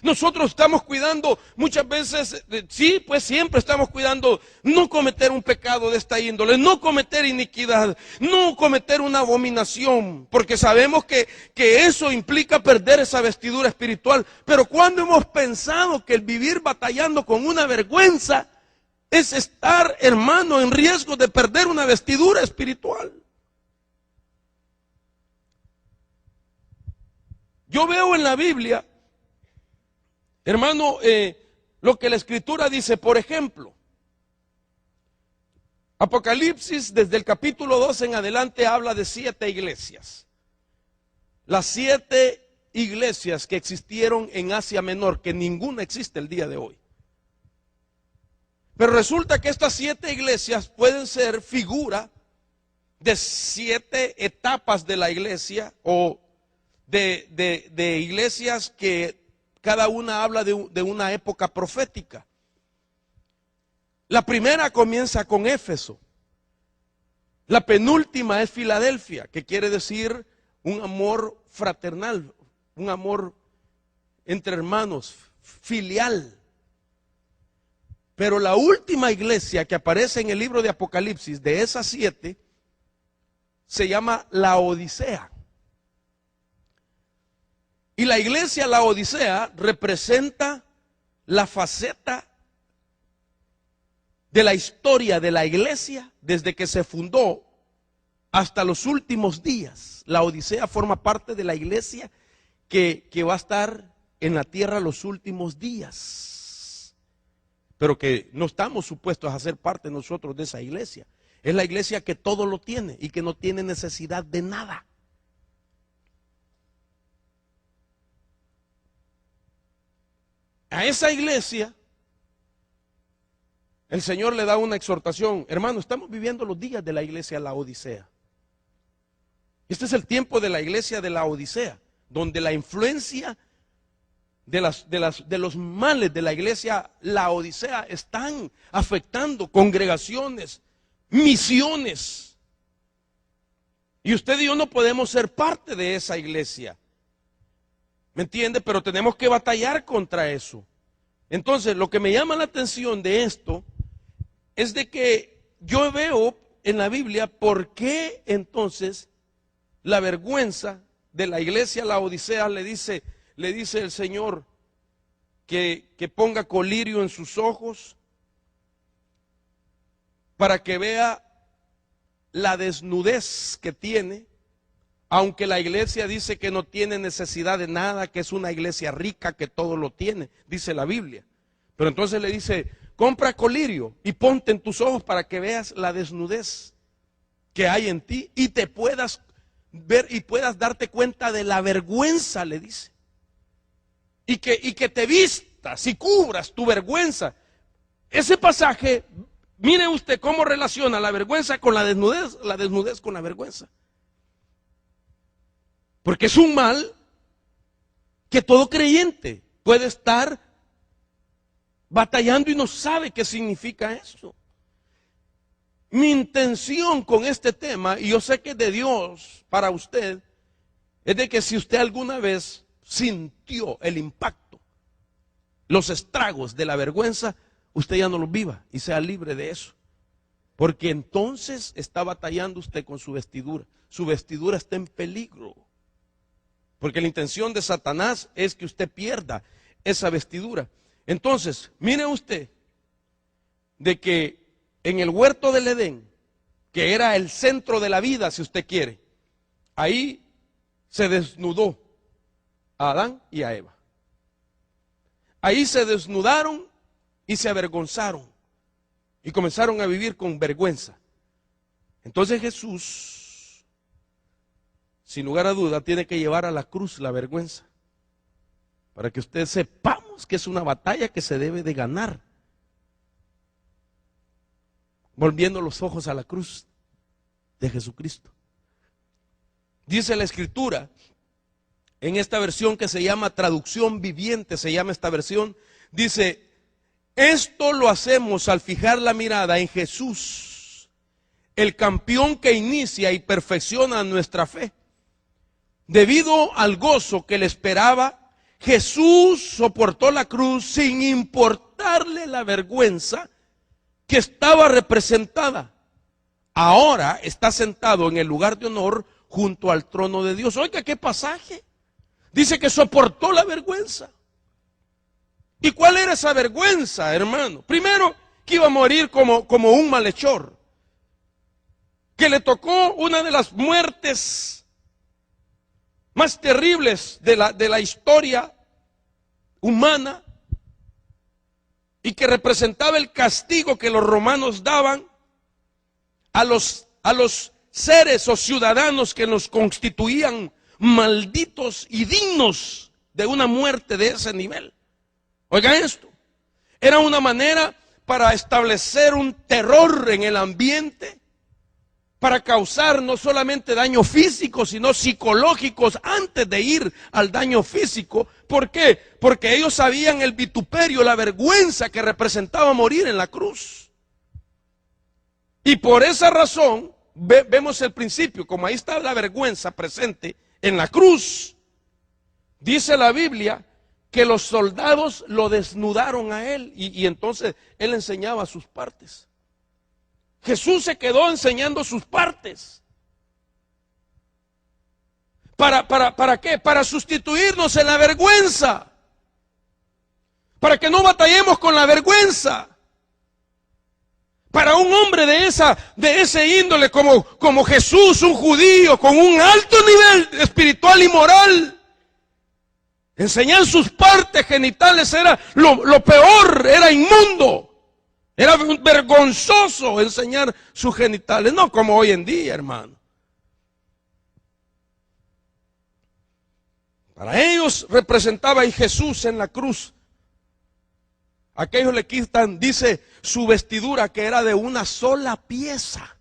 S1: Nosotros estamos cuidando muchas veces, sí, pues siempre estamos cuidando no cometer un pecado de esta índole, no cometer iniquidad, no cometer una abominación, porque sabemos que eso implica perder esa vestidura espiritual. Pero cuando hemos pensado que el vivir batallando con una vergüenza es estar, hermano, en riesgo de perder una vestidura espiritual. Yo veo en la Biblia, hermano, lo que la Escritura dice, por ejemplo, Apocalipsis desde el capítulo 2 en adelante habla de 7 iglesias. Las 7 iglesias que existieron en Asia Menor, que ninguna existe el día de hoy. Pero resulta que estas 7 iglesias pueden ser figura de 7 etapas de la iglesia o de iglesias que cada una habla de una época profética. La primera comienza con Éfeso. La penúltima es Filadelfia, que quiere decir un amor fraternal, un amor entre hermanos, filial. Pero la última iglesia que aparece en el libro de Apocalipsis, de esas 7, se llama Laodicea. Y la iglesia Laodicea representa la faceta de la historia de la iglesia desde que se fundó hasta los últimos días. Laodicea forma parte de la iglesia que va a estar en la tierra los últimos días, pero que no estamos supuestos a ser parte nosotros de esa iglesia. Es la iglesia que todo lo tiene y que no tiene necesidad de nada. A esa iglesia el Señor le da una exhortación. Hermano, estamos viviendo los días de la iglesia Laodicea. Este es el tiempo de la iglesia de Laodicea, donde la influencia de los males de la iglesia Laodicea están afectando congregaciones, misiones. Y usted y yo no podemos ser parte de esa iglesia. ¿Me entiende? Pero tenemos que batallar contra eso. Entonces, lo que me llama la atención de esto es de que yo veo en la Biblia por qué entonces la vergüenza de la iglesia Laodicea le dice el Señor que ponga colirio en sus ojos para que vea la desnudez que tiene. Aunque la iglesia dice que no tiene necesidad de nada, que es una iglesia rica, que todo lo tiene, dice la Biblia. Pero entonces le dice, compra colirio y ponte en tus ojos para que veas la desnudez que hay en ti y te puedas ver y puedas darte cuenta de la vergüenza, le dice. Y que te vistas y cubras tu vergüenza. Ese pasaje, mire usted cómo relaciona la vergüenza con la desnudez con la vergüenza. Porque es un mal que todo creyente puede estar batallando y no sabe qué significa eso. Mi intención con este tema, y yo sé que es de Dios para usted, es de que si usted alguna vez sintió el impacto los estragos de la vergüenza, usted ya no los viva y sea libre de eso. Porque entonces está batallando usted con su vestidura. Su vestidura está en peligro. Porque la intención de Satanás es que usted pierda esa vestidura. Entonces, mire usted de que en el huerto del Edén, que era el centro de la vida, si usted quiere, ahí se desnudó a Adán y a Eva. Ahí se desnudaron y se avergonzaron y comenzaron a vivir con vergüenza. Entonces Jesús, sin lugar a duda, tiene que llevar a la cruz la vergüenza, para que ustedes sepamos que es una batalla que se debe de ganar. Volviendo los ojos a la cruz de Jesucristo. Dice la Escritura, en esta versión que se llama traducción viviente, se llama esta versión, dice: esto lo hacemos al fijar la mirada en Jesús, el campeón que inicia y perfecciona nuestra fe. Debido al gozo que le esperaba, Jesús soportó la cruz sin importarle la vergüenza que estaba representada. Ahora está sentado en el lugar de honor junto al trono de Dios. Oiga, qué pasaje. Dice que soportó la vergüenza. ¿Y cuál era esa vergüenza, hermano? Primero, que iba a morir como un malhechor, que le tocó una de las muertes más terribles de la historia humana, y que representaba el castigo que los romanos daban a los seres o ciudadanos que nos constituían malditos y dignos de una muerte de ese nivel. Oigan esto, era una manera para establecer un terror en el ambiente, para causar no solamente daño físico, sino psicológicos antes de ir al daño físico. ¿Por qué? Porque ellos sabían el vituperio, la vergüenza que representaba morir en la cruz. Y por esa razón, vemos el principio, como ahí está la vergüenza presente en la cruz, dice la Biblia que los soldados lo desnudaron a él y entonces él enseñaba sus partes. Jesús se quedó enseñando sus partes. ¿Para qué? Para sustituirnos en la vergüenza. Para que no batallemos con la vergüenza. Para un hombre de ese índole como Jesús, un judío con un alto nivel espiritual y moral, enseñar sus partes genitales era lo peor, era inmundo. Era vergonzoso enseñar sus genitales, no como hoy en día, hermano. Para ellos representaba a Jesús en la cruz. Aquellos le quitan, dice, su vestidura que era de una sola pieza.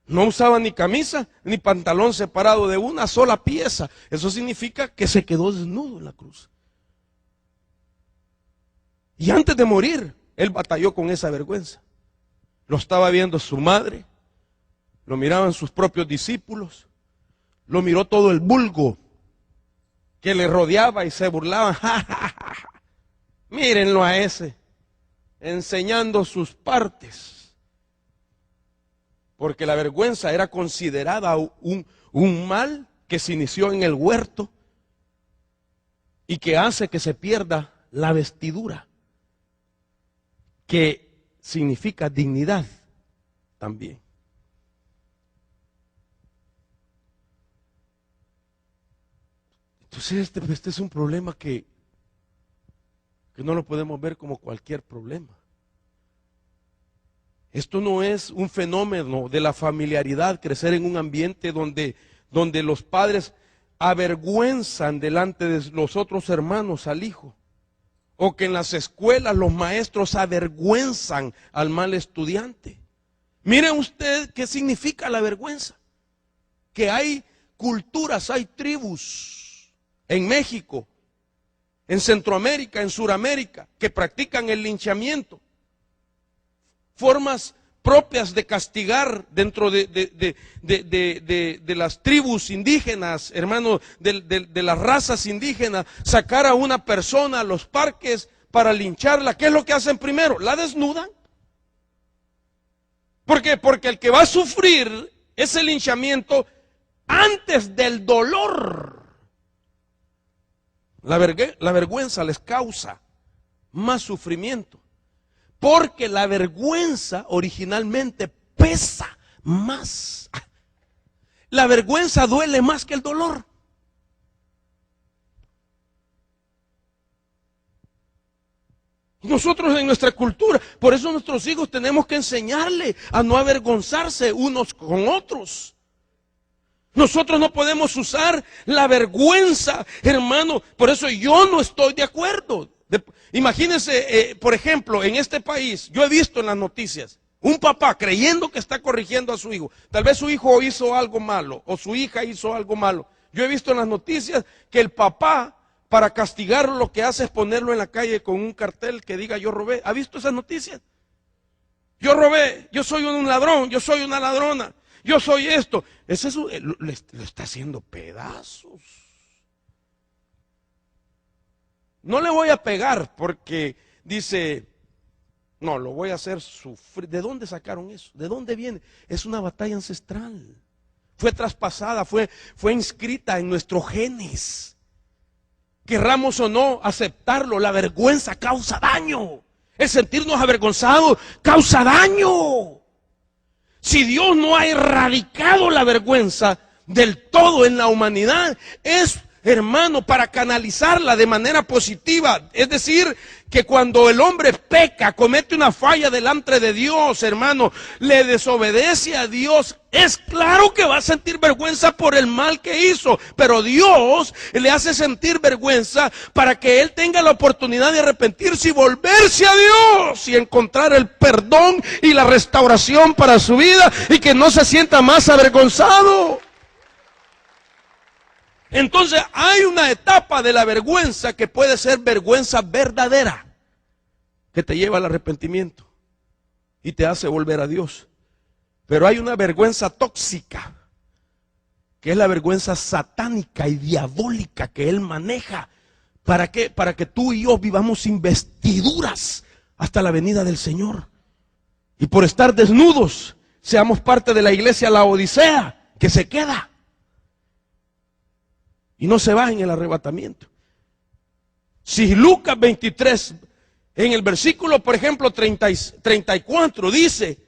S1: No usaba ni camisa ni pantalón separado, de una sola pieza. Eso significa que se quedó desnudo en la cruz. Y antes de morir, él batalló con esa vergüenza. Lo estaba viendo su madre, lo miraban sus propios discípulos, lo miró todo el vulgo que le rodeaba y se burlaban. Mírenlo a ese, enseñando sus partes. Porque la vergüenza era considerada un mal que se inició en el huerto y que hace que se pierda la vestidura, que significa dignidad también. Entonces este es un problema que no lo podemos ver como cualquier problema. Esto no es un fenómeno de la familiaridad, crecer en un ambiente donde los padres avergüenzan delante de los otros hermanos al hijo. O que en las escuelas los maestros avergüenzan al mal estudiante. Mire usted qué significa la vergüenza. Que hay culturas, hay tribus en México, en Centroamérica, en Suramérica, que practican el linchamiento. Formas propias de castigar dentro de las tribus indígenas, hermano, de las razas indígenas, sacar a una persona a los parques para lincharla. ¿Qué es lo que hacen primero? La desnudan. ¿Por qué? Porque el que va a sufrir ese linchamiento antes del dolor, la vergüenza les causa más sufrimiento. Porque la vergüenza originalmente pesa más. La vergüenza duele más que el dolor. Nosotros en nuestra cultura, por eso nuestros hijos tenemos que enseñarle a no avergonzarse unos con otros. Nosotros no podemos usar la vergüenza, hermano. Por eso yo no estoy de acuerdo. Imagínense, por ejemplo, en este país, yo he visto en las noticias, un papá creyendo que está corrigiendo a su hijo. Tal vez su hijo hizo algo malo o su hija hizo algo malo. Yo he visto en las noticias que el papá, para castigarlo, lo que hace es ponerlo en la calle con un cartel que diga yo robé. ¿Ha visto esas noticias? Yo robé, yo soy un ladrón, yo soy una ladrona, yo soy esto. Lo está haciendo pedazos. No le voy a pegar porque dice, no, lo voy a hacer sufrir. ¿De dónde sacaron eso? ¿De dónde viene? Es una batalla ancestral. Fue traspasada, fue inscrita en nuestros genes. Querramos o no aceptarlo, la vergüenza causa daño. El sentirnos avergonzados causa daño. Si Dios no ha erradicado la vergüenza del todo en la humanidad, es, hermano, para canalizarla de manera positiva. Es decir, que cuando el hombre peca, comete una falla delante de Dios, hermano, le desobedece a Dios, es claro que va a sentir vergüenza por el mal que hizo, pero Dios le hace sentir vergüenza para que él tenga la oportunidad de arrepentirse y volverse a Dios y encontrar el perdón y la restauración para su vida y que no se sienta más avergonzado. Entonces hay una etapa de la vergüenza que puede ser vergüenza verdadera, que te lleva al arrepentimiento y te hace volver a Dios. Pero hay una vergüenza tóxica, que es la vergüenza satánica y diabólica que Él maneja. ¿Para qué? Para que tú y yo vivamos sin vestiduras hasta la venida del Señor. Y por estar desnudos, seamos parte de la iglesia Laodicea, que se queda. Y no se va en el arrebatamiento. Si Lucas 23, en el versículo, por ejemplo, 34, dice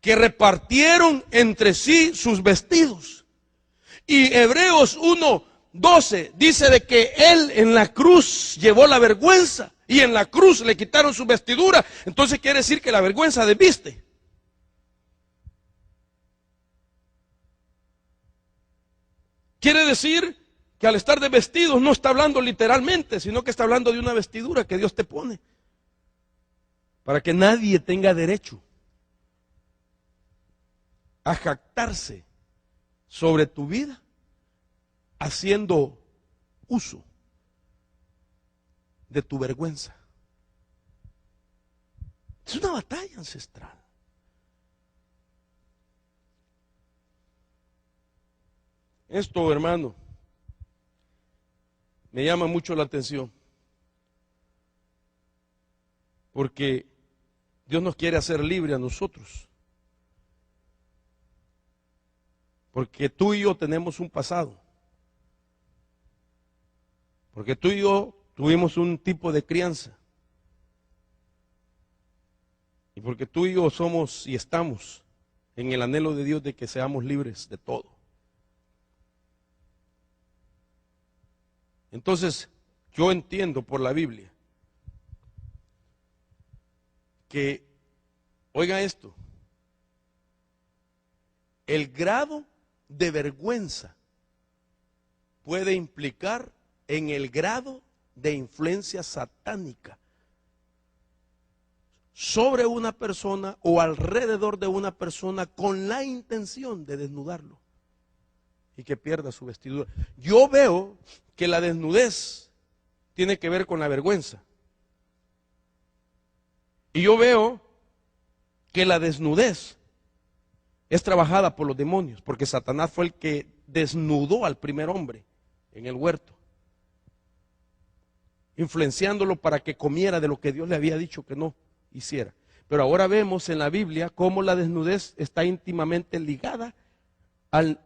S1: que repartieron entre sí sus vestidos. Y Hebreos 1:12 dice de que Él en la cruz llevó la vergüenza y en la cruz le quitaron su vestidura. Entonces quiere decir que la vergüenza desviste. Quiere decir que al estar de vestidos no está hablando literalmente, sino que está hablando de una vestidura que Dios te pone para que nadie tenga derecho a jactarse sobre tu vida haciendo uso de tu vergüenza. Es una batalla ancestral. Esto, hermano, me llama mucho la atención, porque Dios nos quiere hacer libre a nosotros, porque tú y yo tenemos un pasado, porque tú y yo tuvimos un tipo de crianza, y porque tú y yo somos y estamos en el anhelo de Dios de que seamos libres de todo. Entonces, yo entiendo por la Biblia que, oiga esto, el grado de vergüenza puede implicar en el grado de influencia satánica sobre una persona o alrededor de una persona con la intención de desnudarlo y que pierda su vestidura. Yo veo que la desnudez tiene que ver con la vergüenza. Y yo veo que la desnudez es trabajada por los demonios, porque Satanás fue el que desnudó al primer hombre en el huerto, influenciándolo para que comiera de lo que Dios le había dicho que no hiciera. Pero ahora vemos en la Biblia cómo la desnudez está íntimamente ligada al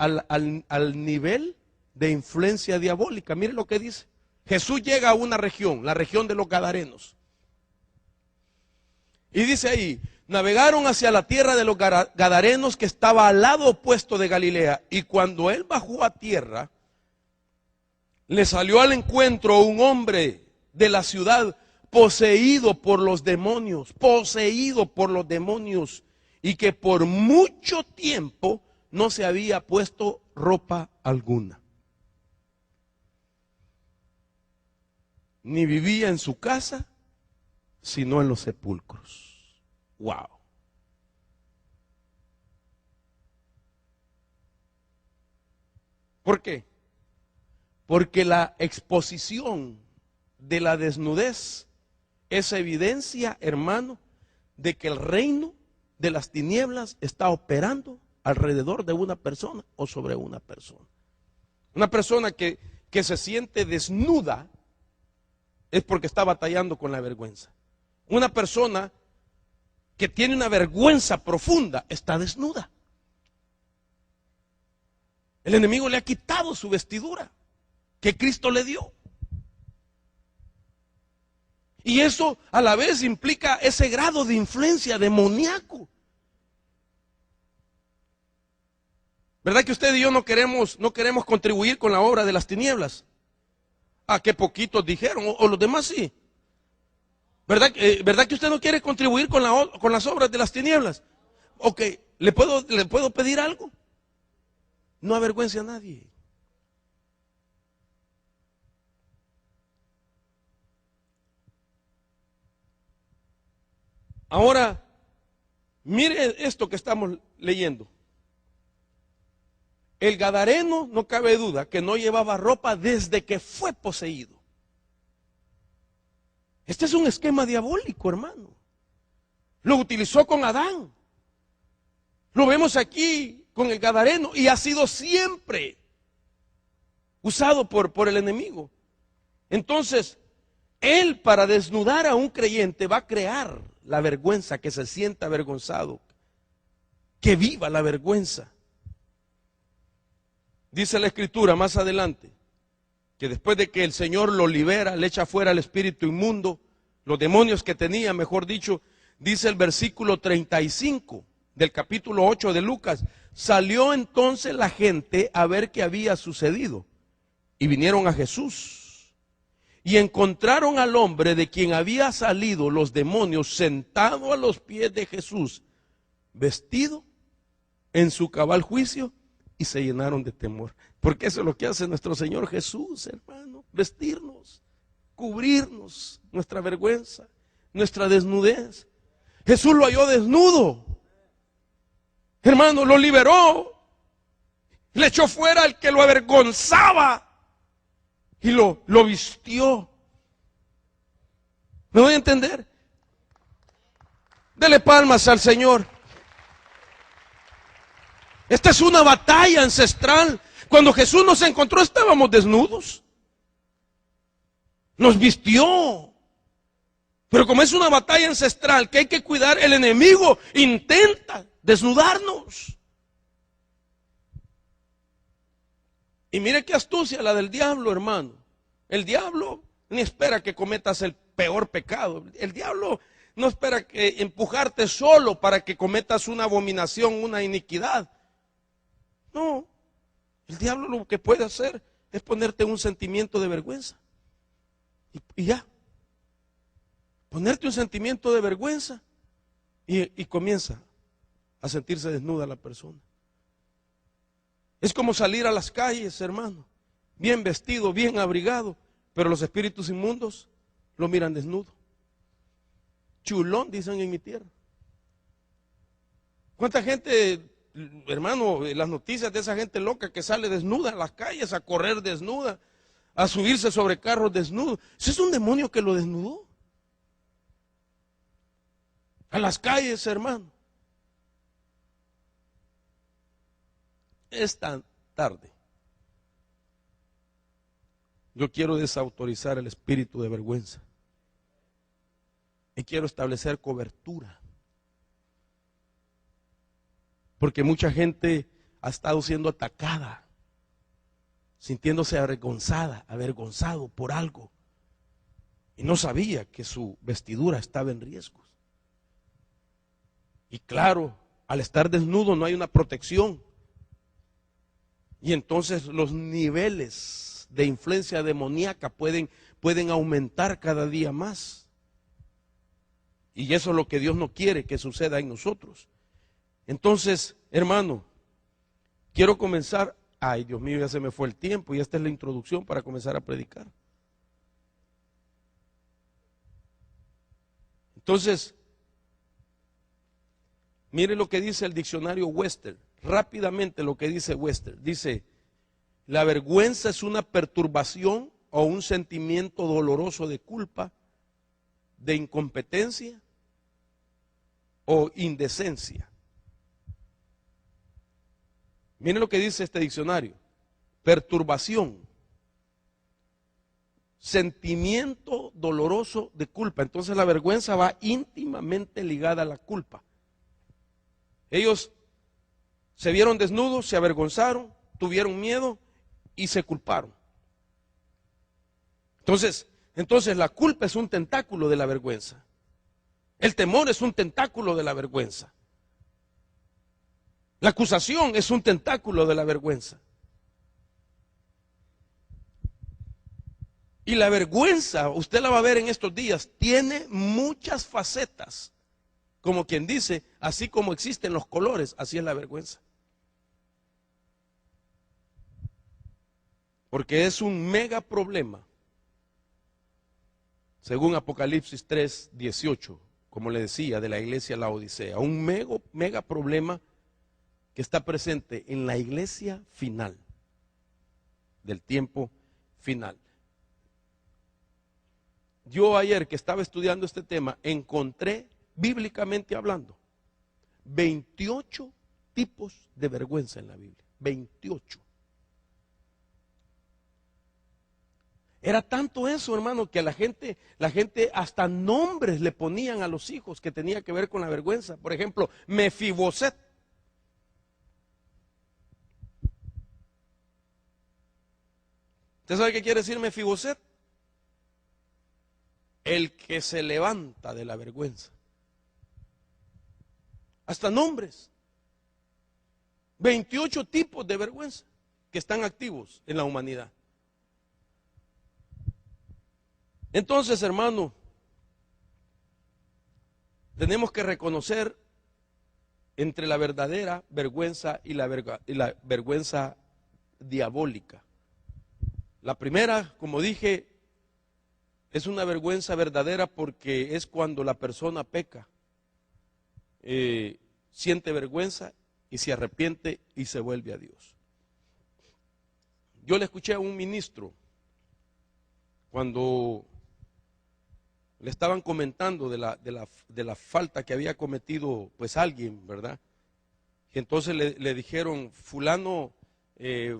S1: nivel de influencia diabólica. Mire lo que dice. Jesús llega a una región, la región de los Gadarenos. Y dice ahí, navegaron hacia la tierra de los Gadarenos que estaba al lado opuesto de Galilea. Y cuando él bajó a tierra, le salió al encuentro un hombre de la ciudad poseído por los demonios, y que por mucho tiempo no se había puesto ropa alguna, ni vivía en su casa, sino en los sepulcros. Wow. ¿Por qué? Porque la exposición de la desnudez es evidencia, hermano, de que el reino de las tinieblas está operando alrededor de una persona o sobre una persona. Una persona que se siente desnuda es porque está batallando con la vergüenza. Una persona que tiene una vergüenza profunda está desnuda. El enemigo le ha quitado su vestidura que Cristo le dio. Y eso a la vez implica ese grado de influencia demoníaco. ¿Verdad que usted y yo no queremos contribuir con la obra de las tinieblas? Ah, qué poquitos dijeron, o los demás sí. ¿Verdad que usted no quiere contribuir con las obras de las tinieblas? Ok, ¿le puedo pedir algo? No avergüence a nadie. Ahora, mire esto que estamos leyendo. El gadareno, no cabe duda, que no llevaba ropa desde que fue poseído. Este es un esquema diabólico, hermano. Lo utilizó con Adán. Lo vemos aquí con el gadareno y ha sido siempre usado por el enemigo. Entonces, él para desnudar a un creyente va a crear la vergüenza, que se sienta avergonzado, que viva la vergüenza. Dice la Escritura más adelante, que después de que el Señor lo libera, le echa fuera el espíritu inmundo, los demonios que tenía, mejor dicho, dice el versículo 35 del capítulo 8 de Lucas, salió entonces la gente a ver qué había sucedido, y vinieron a Jesús. Y encontraron al hombre de quien había salido los demonios sentado a los pies de Jesús, vestido en su cabal juicio, y se llenaron de temor. Porque eso es lo que hace nuestro Señor Jesús, hermano, vestirnos, cubrirnos nuestra vergüenza, nuestra desnudez. Jesús lo halló desnudo, hermano, lo liberó, le echó fuera al que lo avergonzaba y lo vistió. ¿Me voy a entender? Dele palmas al Señor. Esta es una batalla ancestral. Cuando Jesús nos encontró estábamos desnudos. Nos vistió. Pero como es una batalla ancestral que hay que cuidar, el enemigo intenta desnudarnos. Y mire qué astucia la del diablo, hermano. El diablo ni espera que cometas el peor pecado. El diablo no espera que empujarte solo para que cometas una abominación, una iniquidad. No, el diablo lo que puede hacer es ponerte un sentimiento de vergüenza. Y ya. Ponerte un sentimiento de vergüenza y comienza a sentirse desnuda la persona. Es como salir a las calles, hermano, bien vestido, bien abrigado, pero los espíritus inmundos lo miran desnudo. Chulón, dicen en mi tierra. ¿Cuánta gente, hermano, las noticias de esa gente loca que sale desnuda a las calles, a correr desnuda, a subirse sobre carros desnudos? Ese es un demonio que lo desnudó. A las calles, hermano. esta tarde yo quiero desautorizar el espíritu de vergüenza y quiero establecer cobertura, porque mucha gente ha estado siendo atacada, sintiéndose avergonzado por algo, y no sabía que su vestidura estaba en riesgos. Y claro, al estar desnudo no hay una protección, y entonces los niveles de influencia demoníaca pueden aumentar cada día más. Y eso es lo que Dios no quiere que suceda en nosotros. Entonces, hermano, quiero comenzar. Ay, Dios mío, ya se me fue el tiempo y esta es la introducción para comenzar a predicar. Entonces, mire lo que dice el diccionario Webster. Rápidamente lo que dice Webster. Dice: la vergüenza es una perturbación o un sentimiento doloroso de culpa, de incompetencia o indecencia. Miren lo que dice este diccionario: perturbación, sentimiento doloroso de culpa. Entonces la vergüenza va íntimamente ligada a la culpa. Ellos se vieron desnudos, se avergonzaron, tuvieron miedo y se culparon. Entonces la culpa es un tentáculo de la vergüenza. El temor es un tentáculo de la vergüenza. La acusación es un tentáculo de la vergüenza. Y la vergüenza, usted la va a ver en estos días, tiene muchas facetas. Como quien dice, así como existen los colores, así es la vergüenza. Porque es un mega problema. Según Apocalipsis 3:18, como le decía, de la iglesia Laodicea, un mega problema que está presente en la iglesia final, del tiempo final. Yo ayer que estaba estudiando este tema, encontré, bíblicamente hablando, 28 tipos de vergüenza en la Biblia. 28. Era tanto eso, hermano, que la gente hasta nombres le ponían a los hijos que tenía que ver con la vergüenza. Por ejemplo, Mefiboset. ¿Usted sabe qué quiere decir Mefiboset? El que se levanta de la vergüenza. Hasta nombres. 28 tipos de vergüenza que están activos en la humanidad. Entonces, hermano, tenemos que reconocer entre la verdadera vergüenza y la vergüenza diabólica. La primera, como dije, es una vergüenza verdadera porque es cuando la persona peca, siente vergüenza y se arrepiente y se vuelve a Dios. Yo le escuché a un ministro cuando le estaban comentando de la falta que había cometido pues alguien, ¿verdad? Y entonces le dijeron, fulano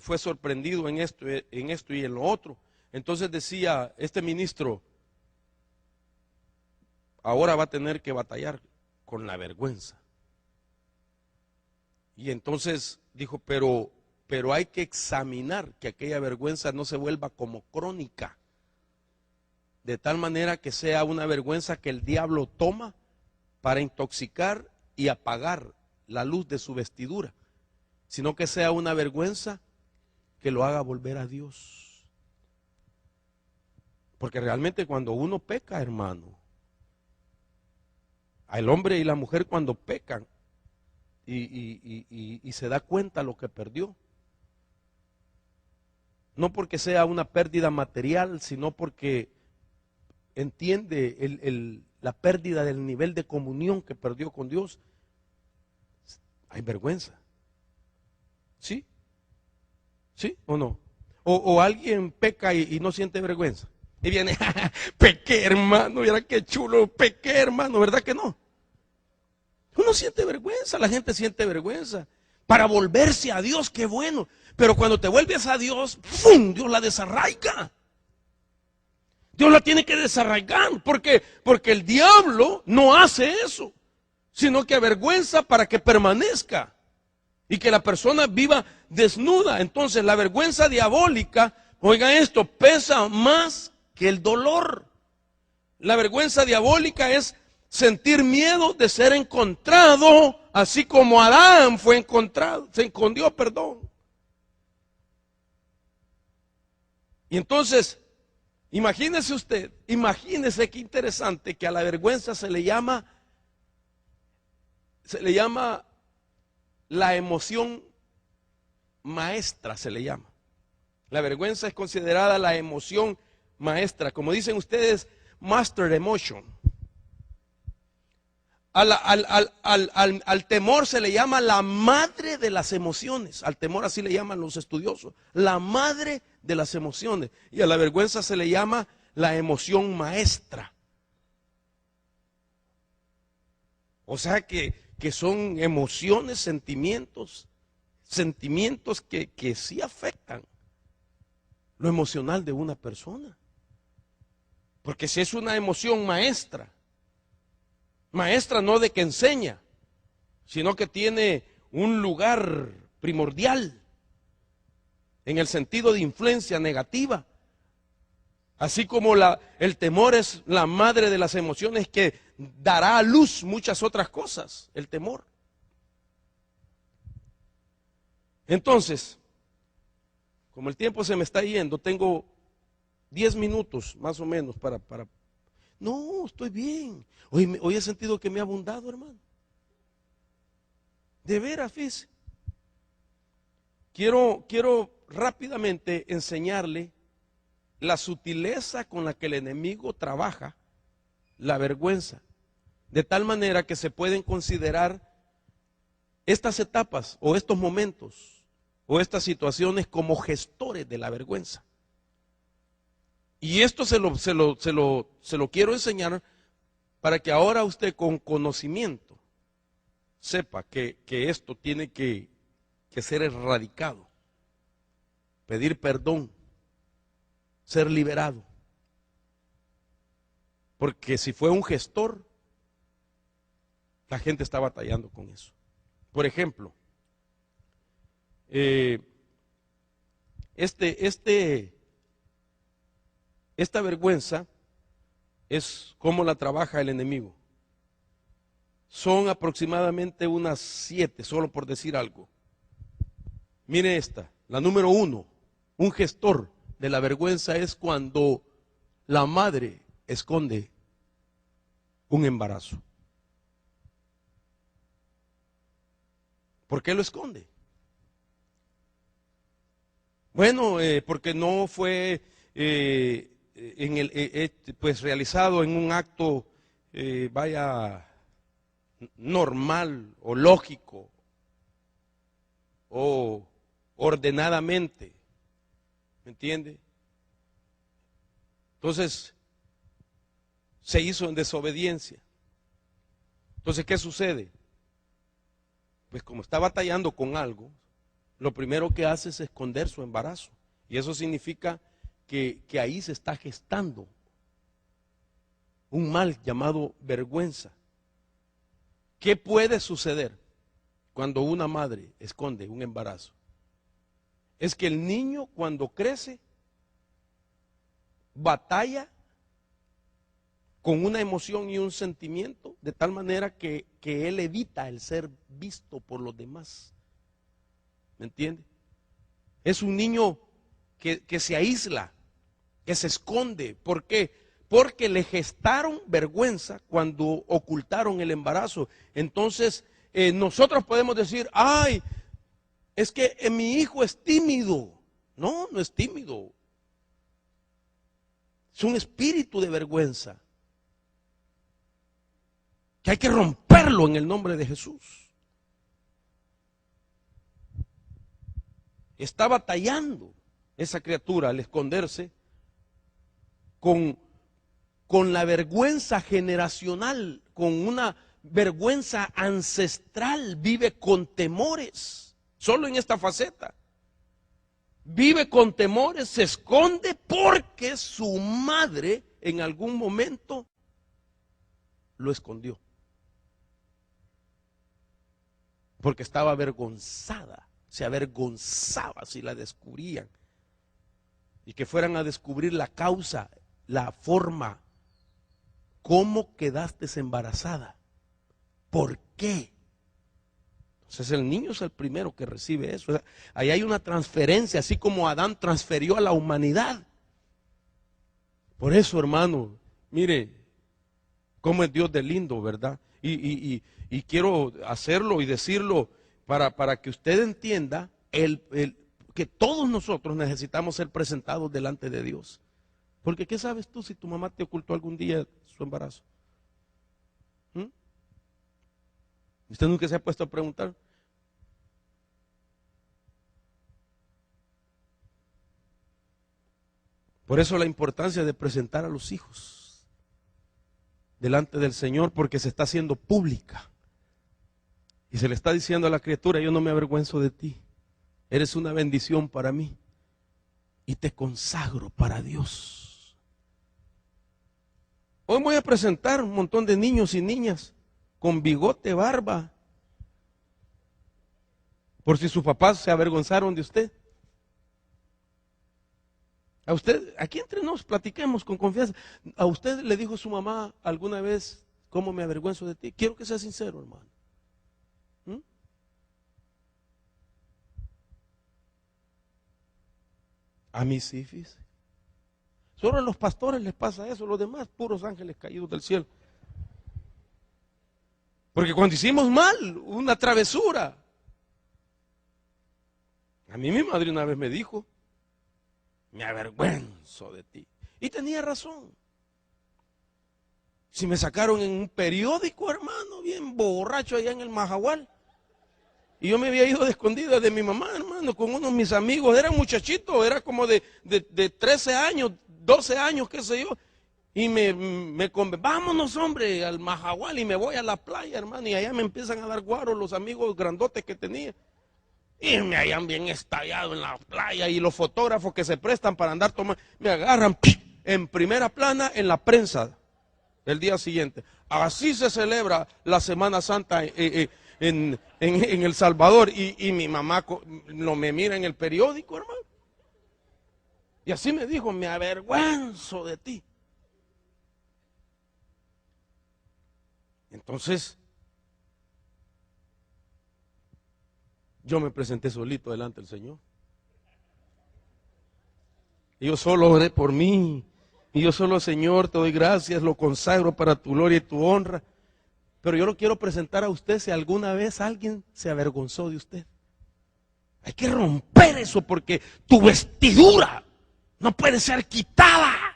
S1: fue sorprendido en esto y en lo otro. Entonces decía este ministro, ahora va a tener que batallar con la vergüenza. Y entonces dijo, pero hay que examinar que aquella vergüenza no se vuelva como crónica, de tal manera que sea una vergüenza que el diablo toma para intoxicar y apagar la luz de su vestidura, sino que sea una vergüenza que lo haga volver a Dios. Porque realmente cuando uno peca, hermano, al hombre y la mujer cuando pecan y se da cuenta lo que perdió, no porque sea una pérdida material, sino porque entiende la pérdida del nivel de comunión que perdió con Dios, hay vergüenza. ¿Sí? ¿Sí o no? O alguien peca y no siente vergüenza. Y viene, pequé hermano, mira qué chulo, pequé hermano, ¿verdad que no? Uno siente vergüenza, la gente siente vergüenza. para volverse a Dios, qué bueno. Pero cuando te vuelves a Dios, ¡fum!, Dios la desarraiga. Dios la tiene que desarraigar. ¿Por qué? Porque el diablo no hace eso, sino que avergüenza para que permanezca y que la persona viva desnuda. Entonces la vergüenza diabólica, oiga esto, pesa más que el dolor. La vergüenza diabólica es sentir miedo de ser encontrado, así como Adán fue encontrado, se escondió, perdón. Y entonces, imagínese usted, imagínese qué interesante que a la vergüenza se le llama la emoción maestra, se le llama. La vergüenza es considerada la emoción maestra, como dicen ustedes, master emotion. Al temor se le llama la madre de las emociones. Al temor así le llaman los estudiosos, la madre de las emociones. Y a la vergüenza se le llama la emoción maestra. O sea que son emociones, sentimientos que sí afectan lo emocional de una persona. Porque si es una emoción maestra, maestra no de que enseña, sino que tiene un lugar primordial en el sentido de influencia negativa. Así como el temor es la madre de las emociones que dará a luz muchas otras cosas, el temor. Entonces, como el tiempo se me está yendo, tengo 10 minutos más o menos para... No, estoy bien. Hoy he sentido que me ha abundado, hermano. De veras, fíjese. Quiero rápidamente enseñarle la sutileza con la que el enemigo trabaja la vergüenza, de tal manera que se pueden considerar estas etapas o estos momentos o estas situaciones como gestores de la vergüenza. Y esto se lo quiero enseñar para que ahora usted con conocimiento sepa que esto tiene que ser erradicado, pedir perdón, ser liberado. Porque si fue un gestor, la gente está batallando con eso. Por ejemplo, esta vergüenza es cómo la trabaja el enemigo. Son aproximadamente unas 7, solo por decir algo. Mire esta, la número 1, un gestor de la vergüenza es cuando la madre esconde un embarazo. ¿Por qué lo esconde? Bueno, porque no fue pues realizado en un acto normal o lógico o ordenadamente, ¿me entiende? Entonces se hizo en desobediencia. Entonces, ¿qué sucede? Pues como está batallando con algo, lo primero que hace es esconder su embarazo. Y eso significa que ahí se está gestando un mal llamado vergüenza. ¿Qué puede suceder cuando una madre esconde un embarazo? Es que el niño cuando crece batalla con una emoción y un sentimiento de tal manera que él evita el ser visto por los demás. ¿Me entiende? Es un niño que se aísla, que se esconde. ¿Por qué? Porque le gestaron vergüenza cuando ocultaron el embarazo. Entonces, nosotros podemos decir, ay, es que mi hijo es tímido. No, no es tímido. Es un espíritu de vergüenza que hay que romperlo en el nombre de Jesús. Está batallando esa criatura al esconderse con la vergüenza generacional, con una vergüenza ancestral, vive con temores. solo en esta faceta. Vive con temores, se esconde porque su madre en algún momento lo escondió. Porque estaba avergonzada, se avergonzaba si la descubrían. Y que fueran a descubrir la causa, la forma. ¿Cómo quedaste embarazada? ¿Por qué? Entonces el niño es el primero que recibe eso. O sea, ahí hay una transferencia, así como Adán transfirió a la humanidad. Por eso, hermano, mire cómo es Dios de lindo, ¿verdad? Y quiero hacerlo y decirlo para que usted entienda que todos nosotros necesitamos ser presentados delante de Dios. Porque ¿qué sabes tú si tu mamá te ocultó algún día su embarazo? ¿Usted nunca se ha puesto a preguntar? Por eso la importancia de presentar a los hijos delante del Señor, porque se está haciendo pública. Y se le está diciendo a la criatura: yo no me avergüenzo de ti. Eres una bendición para mí. Y te consagro para Dios. Hoy voy a presentar un montón de niños y niñas con bigote, barba, por si sus papás se avergonzaron de usted. A usted, aquí entre nos platiquemos con confianza. ¿A usted le dijo su mamá alguna vez: cómo me avergüenzo de ti? Quiero que sea sincero, hermano. A mí sí, fíjese. Solo a los pastores les pasa eso, los demás puros ángeles caídos del cielo. Porque cuando hicimos mal, una travesura, a mí mi madre una vez me dijo: me avergüenzo de ti. Y tenía razón. Si me sacaron en un periódico, hermano, bien borracho allá en el Majahual, y yo me había ido de escondida de mi mamá, hermano, con unos de mis amigos, era muchachito, era como de 13 años, 12 años, qué sé yo, y vámonos, hombre, al Majahual, y me voy a la playa, hermano, y allá me empiezan a dar guaro los amigos grandotes que tenía, y me hallan bien estallado en la playa, y los fotógrafos que se prestan para andar tomando, me agarran en primera plana en la prensa el día siguiente. Así se celebra la Semana Santa en El Salvador, y mi mamá no me mira en el periódico, hermano. Y así me dijo: me avergüenzo de ti. Entonces, yo me presenté solito delante del Señor. Y yo solo oré por mí. Y yo solo: Señor, te doy gracias, lo consagro para tu gloria y tu honra. Pero yo lo quiero presentar a usted si alguna vez alguien se avergonzó de usted. Hay que romper eso, porque tu vestidura no puede ser quitada.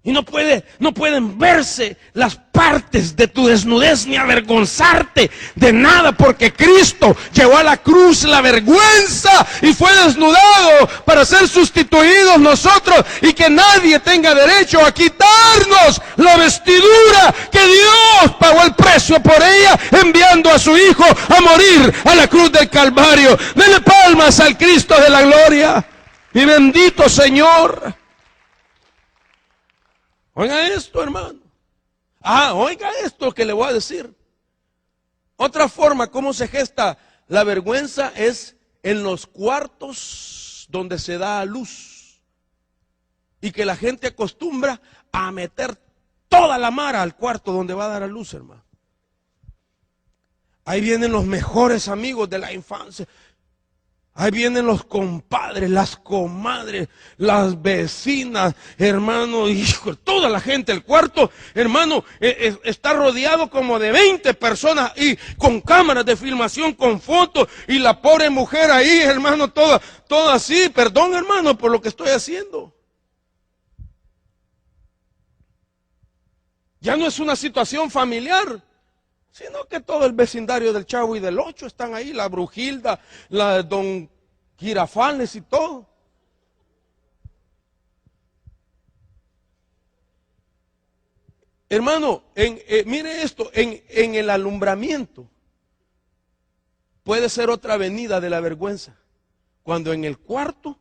S1: Y no pueden verse las partes de tu desnudez ni avergonzarte de nada, porque Cristo llevó a la cruz la vergüenza y fue desnudado para ser sustituidos nosotros, y que nadie tenga derecho a quitarnos la vestidura que Dios pagó el precio por ella, enviando a su Hijo a morir a la cruz del Calvario. Denle palmas al Cristo de la gloria. Y bendito Señor. Oiga esto, hermano. Oiga esto que le voy a decir. Otra forma como se gesta la vergüenza es en los cuartos donde se da a luz, y que la gente acostumbra a meter toda la mara al cuarto donde va a dar a luz, hermano. Ahí vienen los mejores amigos de la infancia. Ahí vienen los compadres, las comadres, las vecinas, hermano, hijo, toda la gente. El cuarto, hermano, está rodeado como de 20 personas, y con cámaras de filmación, con fotos, y la pobre mujer ahí, hermano, toda así. Perdón, hermano, por lo que estoy haciendo. Ya no es una situación familiar, sino que todo el vecindario del Chavo y del Ocho están ahí, la Brujilda, la Don Girafanes y todo. Hermano, mire esto, en el alumbramiento, puede ser otra venida de la vergüenza. Cuando en el cuarto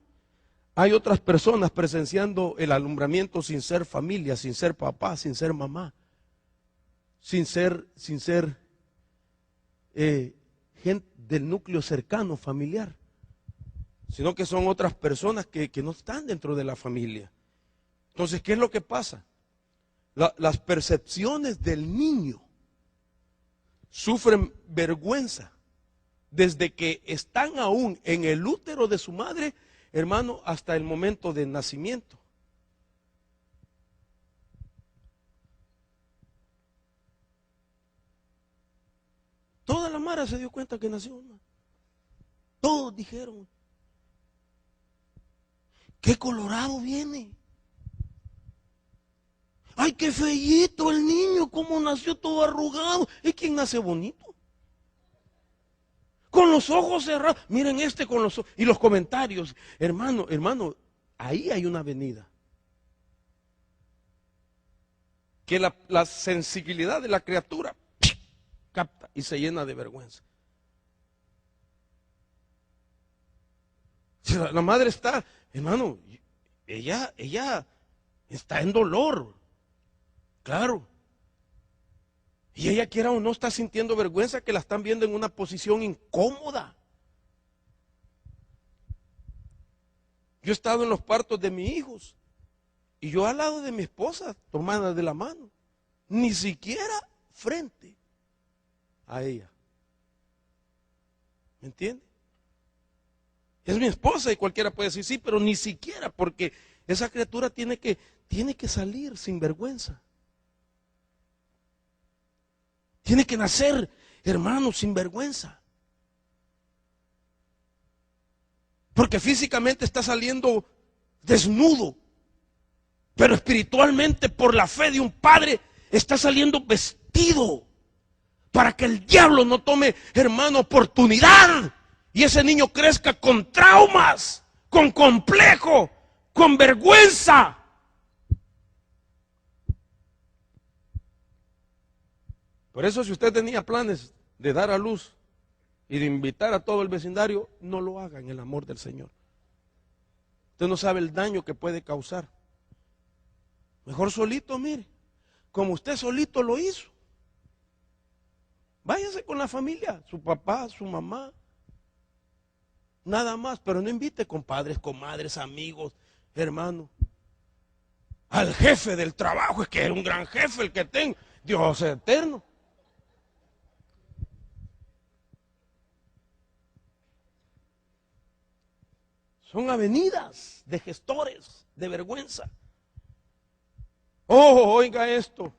S1: hay otras personas presenciando el alumbramiento sin ser familia, sin ser papá, sin ser mamá, sin ser gente del núcleo cercano, familiar, sino que son otras personas que no están dentro de la familia. Entonces, ¿qué es lo que pasa? Las percepciones del niño sufren vergüenza desde que están aún en el útero de su madre, hermano, hasta el momento del nacimiento. Toda la mara se dio cuenta que nació, hermano. Todos dijeron, qué colorado viene. Ay, qué feíto el niño, cómo nació todo arrugado. ¿Y quién nace bonito? Con los ojos cerrados. Miren este con los ojos. Y los comentarios. Hermano, ahí hay una venida. Que la sensibilidad de la criatura capta y se llena de vergüenza. Si la madre está, hermano, ella está en dolor. Claro. Y ella, quiera o no, está sintiendo vergüenza, que la están viendo en una posición incómoda. Yo he estado en los partos de mis hijos y yo al lado de mi esposa, tomada de la mano, ni siquiera frente a ella. ¿Me entiende? Es mi esposa y cualquiera puede decir sí, pero ni siquiera, porque esa criatura tiene que salir sin vergüenza. Tiene que nacer, hermano, sin vergüenza. Porque físicamente está saliendo desnudo, pero espiritualmente, por la fe de un padre, está saliendo vestido para que el diablo no tome, hermano, oportunidad y ese niño crezca con traumas, con complejo, con vergüenza. Por eso, si usted tenía planes de dar a luz y de invitar a todo el vecindario, no lo haga en el amor del Señor. Usted no sabe el daño que puede causar. Mejor solito, mire, como usted solito lo hizo. Váyase con la familia, su papá, su mamá, nada más, pero no invite compadres, comadres, amigos, hermanos. Al jefe del trabajo, es que era un gran jefe el que tengo, Dios eterno. Son avenidas de gestores de vergüenza. Oh, oiga esto.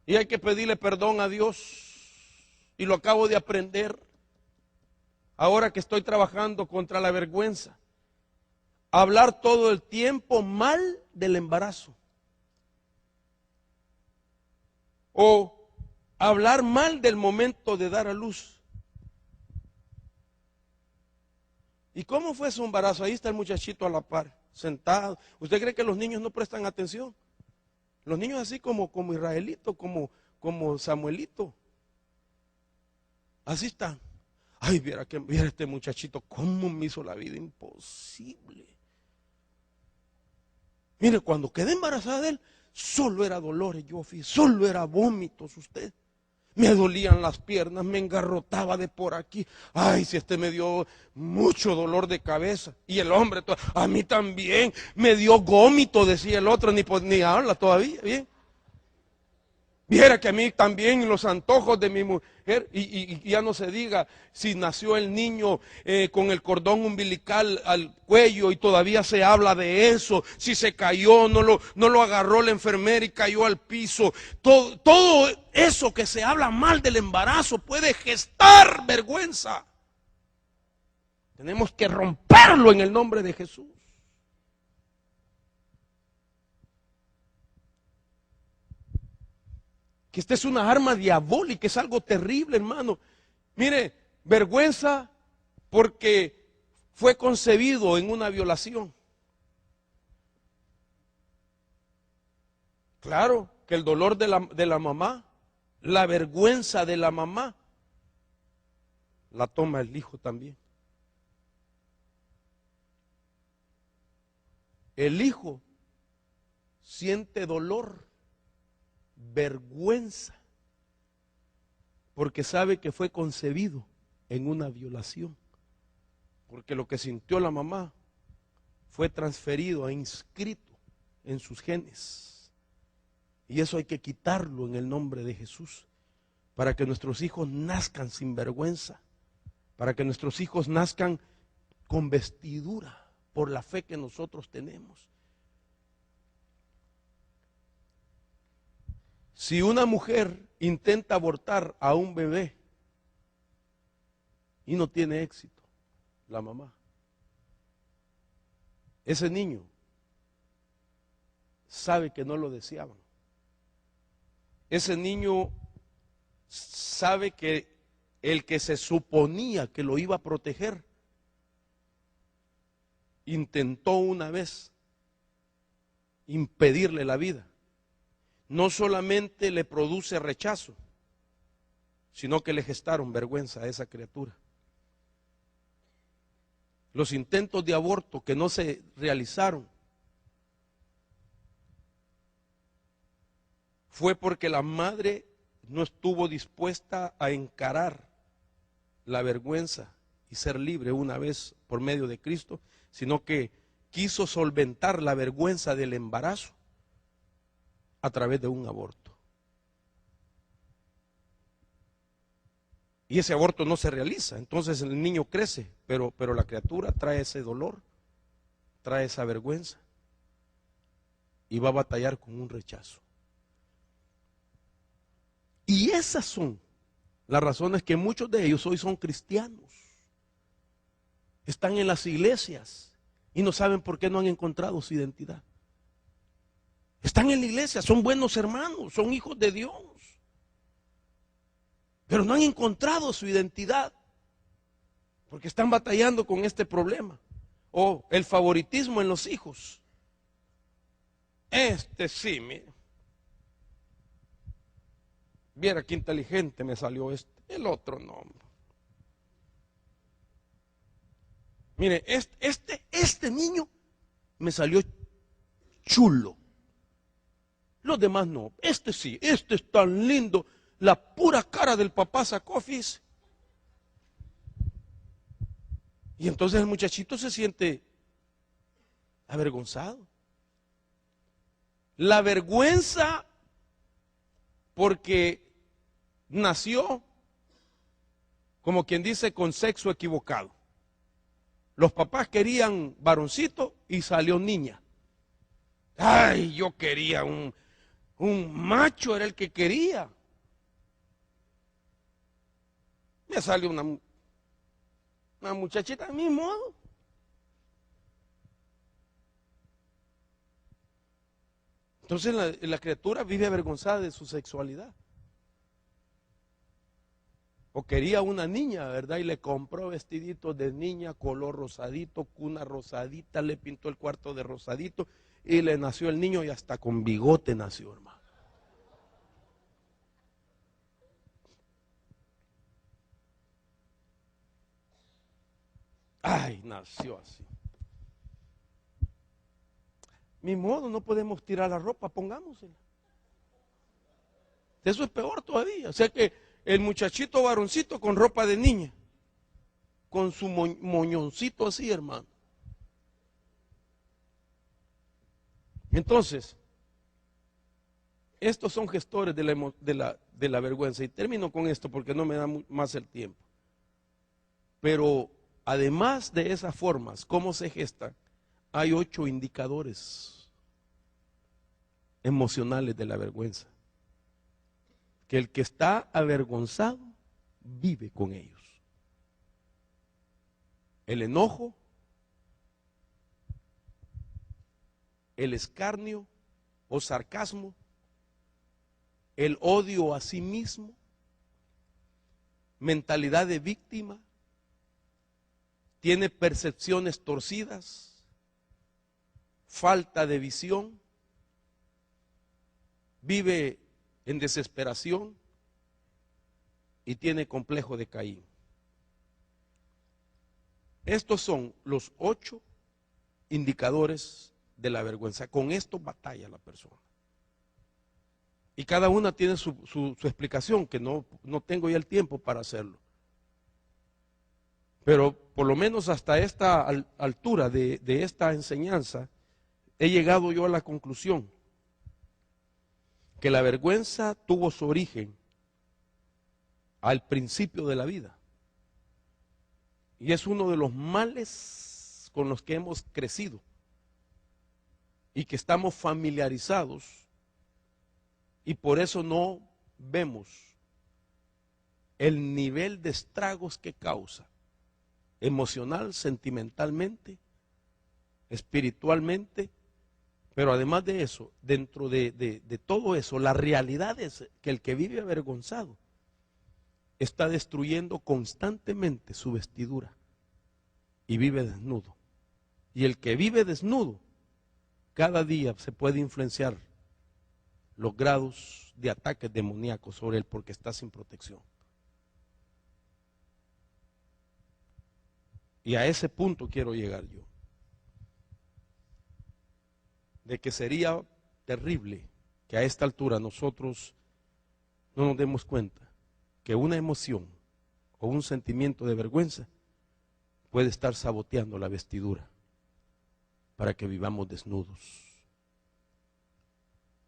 S1: Y hay que pedirle perdón a Dios. Y lo acabo de aprender. Ahora que estoy trabajando contra la vergüenza. Hablar todo el tiempo mal del embarazo. O hablar mal del momento de dar a luz. ¿Y cómo fue su embarazo? Ahí está el muchachito a la par, sentado. ¿Usted cree que los niños no prestan atención? Los niños así como Israelito, como Samuelito. Así están. Ay, viera este muchachito, cómo me hizo la vida imposible. Mire, cuando quedé embarazada de él, solo era dolores, solo era vómitos usted. Me dolían las piernas, me engarrotaba de por aquí. Ay, si me dio mucho dolor de cabeza. Y el hombre, a mí también, me dio gómito, decía el otro, ni habla todavía, bien. Viera que a mí también los antojos de mi mujer, y ya no se diga si nació el niño con el cordón umbilical al cuello y todavía se habla de eso, si se cayó, no lo agarró la enfermera y cayó al piso. Todo eso que se habla mal del embarazo puede gestar vergüenza. Tenemos que romperlo en el nombre de Jesús. Que esta es una arma diabólica, es algo terrible, hermano. Mire, vergüenza porque fue concebido en una violación. Claro que el dolor de la mamá, la vergüenza de la mamá la toma el hijo también. El hijo siente dolor, vergüenza, porque sabe que fue concebido en una violación, porque lo que sintió la mamá fue transferido e inscrito en sus genes, y eso hay que quitarlo en el nombre de Jesús, para que nuestros hijos nazcan sin vergüenza, para que nuestros hijos nazcan con vestidura por la fe que nosotros tenemos. Si una mujer intenta abortar a un bebé y no tiene éxito, la mamá, ese niño sabe que no lo deseaban. Ese niño sabe que el que se suponía que lo iba a proteger, intentó una vez impedirle la vida. No solamente le produce rechazo, sino que le gestaron vergüenza a esa criatura. Los intentos de aborto que no se realizaron fue porque la madre no estuvo dispuesta a encarar la vergüenza y ser libre una vez por medio de Cristo, sino que quiso solventar la vergüenza del embarazo a través de un aborto. Y ese aborto no se realiza, entonces el niño crece, pero la criatura trae ese dolor, trae esa vergüenza y va a batallar con un rechazo. Y esas son las razones que muchos de ellos hoy son cristianos, están en las iglesias y no saben por qué no han encontrado su identidad. Están en la iglesia, son buenos hermanos, son hijos de Dios, pero no han encontrado su identidad porque están batallando con este problema. O el favoritismo en los hijos. Sí, mire. Viera qué inteligente me salió el otro no. Mire, este niño me salió chulo. Los demás no. Sí, este es tan lindo. La pura cara del papá sacó, fíjese. Y entonces el muchachito se siente avergonzado. La vergüenza porque nació, como quien dice, con sexo equivocado. Los papás querían varoncito y salió niña. Ay, yo quería un macho, era el que quería. Me salió una muchachita a mi modo. Entonces la criatura vive avergonzada de su sexualidad. O quería una niña, ¿verdad? Y le compró vestiditos de niña, color rosadito, cuna rosadita, le pintó el cuarto de rosadito y le nació el niño y hasta con bigote nació, hermano. Ay, nació así. Ni modo, no podemos tirar la ropa, pongámosela. Eso es peor todavía. O sea que el muchachito varoncito con ropa de niña, con su moñoncito así, hermano. Entonces, estos son gestores de la vergüenza. Y termino con esto porque no me da más el tiempo. Pero además de esas formas, ¿cómo se gesta? Hay 8 indicadores emocionales de la vergüenza. Que el que está avergonzado vive con ellos. El enojo, el escarnio o sarcasmo, el odio a sí mismo, mentalidad de víctima, tiene percepciones torcidas, falta de visión, vive en desesperación y tiene complejo de Caín. Estos son los 8 indicadores de la vergüenza. Con esto batalla la persona. Y cada una tiene su explicación, que no tengo ya el tiempo para hacerlo. Pero por lo menos hasta esta altura de esta enseñanza, he llegado yo a la conclusión que la vergüenza tuvo su origen al principio de la vida. Y es uno de los males con los que hemos crecido y que estamos familiarizados, y por eso no vemos el nivel de estragos que causa emocional, sentimentalmente, espiritualmente. Pero además de eso, dentro de todo eso, la realidad es que el que vive avergonzado está destruyendo constantemente su vestidura y vive desnudo. Y el que vive desnudo, cada día se puede influenciar los grados de ataques demoníacos sobre él porque está sin protección. Y a ese punto quiero llegar yo, de que sería terrible que a esta altura nosotros no nos demos cuenta que una emoción o un sentimiento de vergüenza puede estar saboteando la vestidura para que vivamos desnudos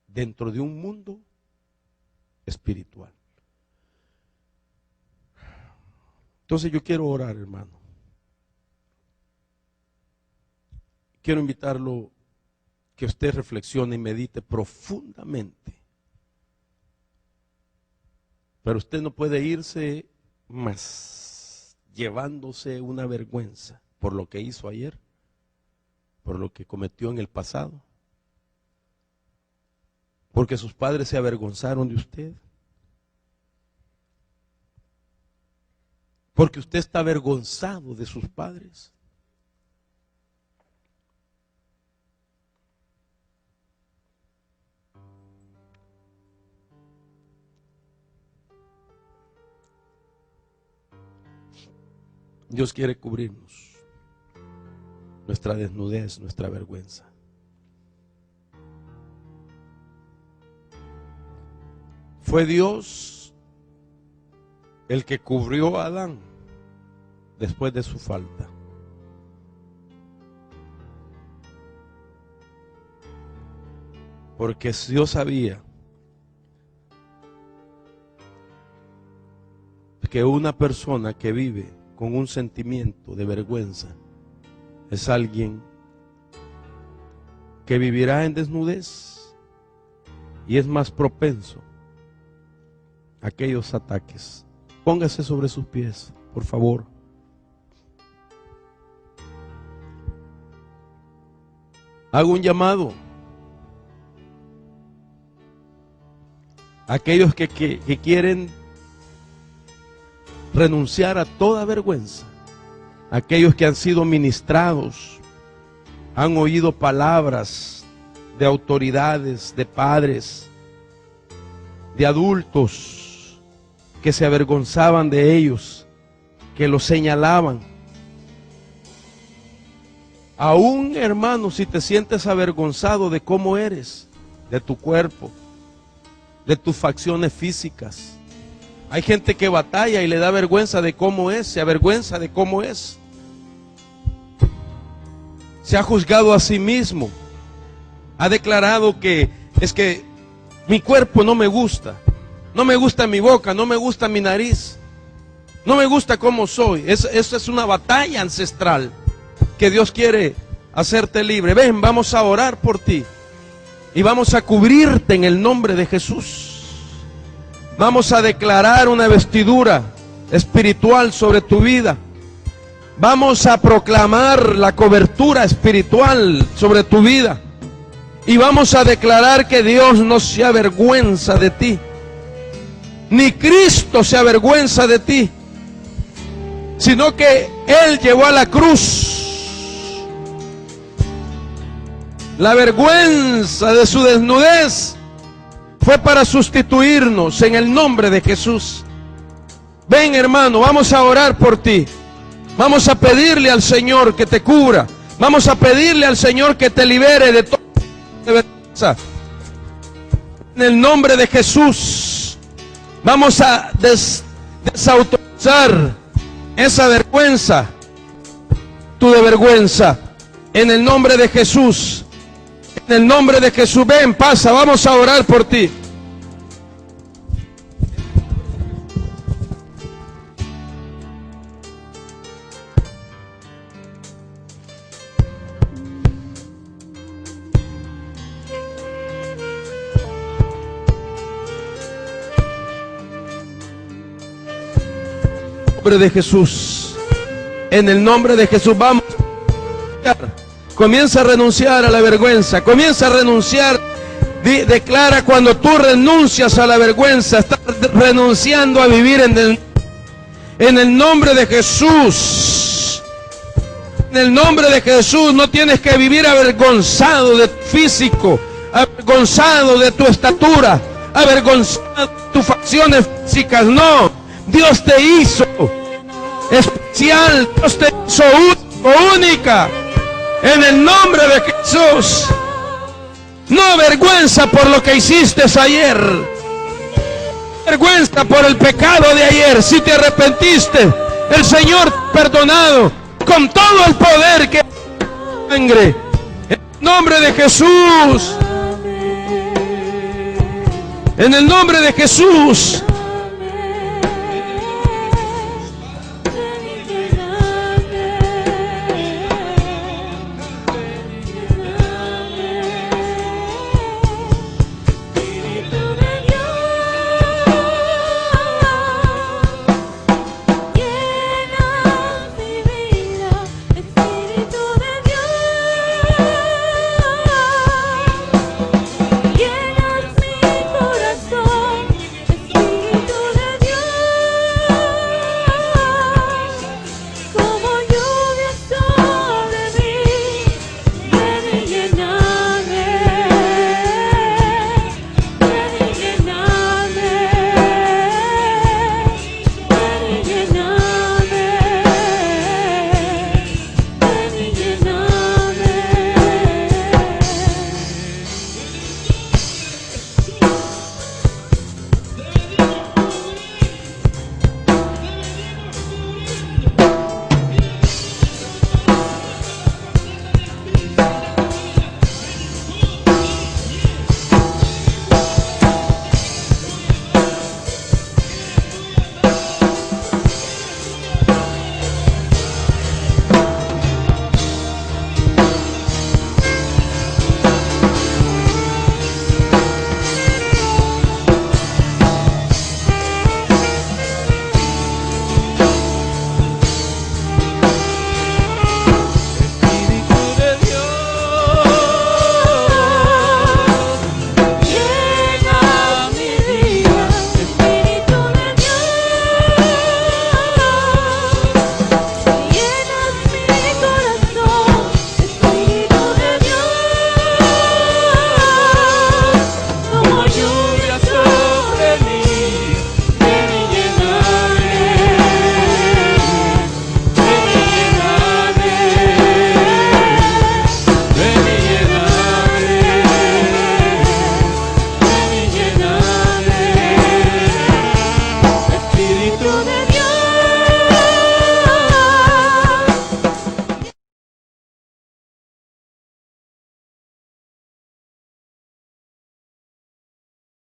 S1: dentro de un mundo espiritual. Entonces yo quiero orar, hermano. Quiero invitarlo que usted reflexione y medite profundamente. Pero usted no puede irse más llevándose una vergüenza por lo que hizo ayer, por lo que cometió en el pasado, porque sus padres se avergonzaron de usted, porque usted está avergonzado de sus padres. Dios quiere cubrirnos, nuestra desnudez, nuestra vergüenza. Fue Dios el que cubrió a Adán después de su falta. Porque Dios sabía que una persona que vive con un sentimiento de vergüenza es alguien que vivirá en desnudez y es más propenso a aquellos ataques. Póngase sobre sus pies, por favor. Hago un llamado a aquellos que quieren renunciar a toda vergüenza, aquellos que han sido ministrados, han oído palabras de autoridades, de padres, de adultos que se avergonzaban de ellos, que los señalaban. Aún, hermano, si te sientes avergonzado de cómo eres, de tu cuerpo, de tus facciones físicas, hay gente que batalla y le da vergüenza de cómo es, se avergüenza de cómo es. Se ha juzgado a sí mismo. Ha declarado que es que mi cuerpo no me gusta. No me gusta mi boca, no me gusta mi nariz. No me gusta cómo soy. Eso es una batalla ancestral que Dios quiere hacerte libre. Ven, vamos a orar por ti. Y vamos a cubrirte en el nombre de Jesús. Vamos a declarar una vestidura espiritual sobre tu vida. Vamos a proclamar la cobertura espiritual sobre tu vida. Y vamos a declarar que Dios no se avergüenza de ti. Ni Cristo se avergüenza de ti. Sino que Él llevó a la cruz la vergüenza de su desnudez. Fue para sustituirnos en el nombre de Jesús. Ven, hermano, vamos a orar por ti. Vamos a pedirle al Señor que te cubra. Vamos a pedirle al Señor que te libere de toda vergüenza. En el nombre de Jesús, vamos a desautorizar esa vergüenza, tu de vergüenza. En el nombre de Jesús, en el nombre de Jesús, ven, pasa, vamos a orar por ti. En el nombre de Jesús, en el nombre de Jesús, vamos a comienza a renunciar a la vergüenza, comienza a renunciar, declara cuando tú renuncias a la vergüenza, estás renunciando a vivir en el nombre de Jesús. En el nombre de Jesús no tienes que vivir avergonzado de tu físico, avergonzado de tu estatura, avergonzado de tus facciones físicas, no. Dios te hizo especial, Dios te hizo única. En el nombre de Jesús, no vergüenza por lo que hiciste ayer, vergüenza por el pecado de ayer. Si te arrepentiste, el Señor te ha perdonado con todo el poder que sangre. En el nombre de Jesús, en el nombre de Jesús.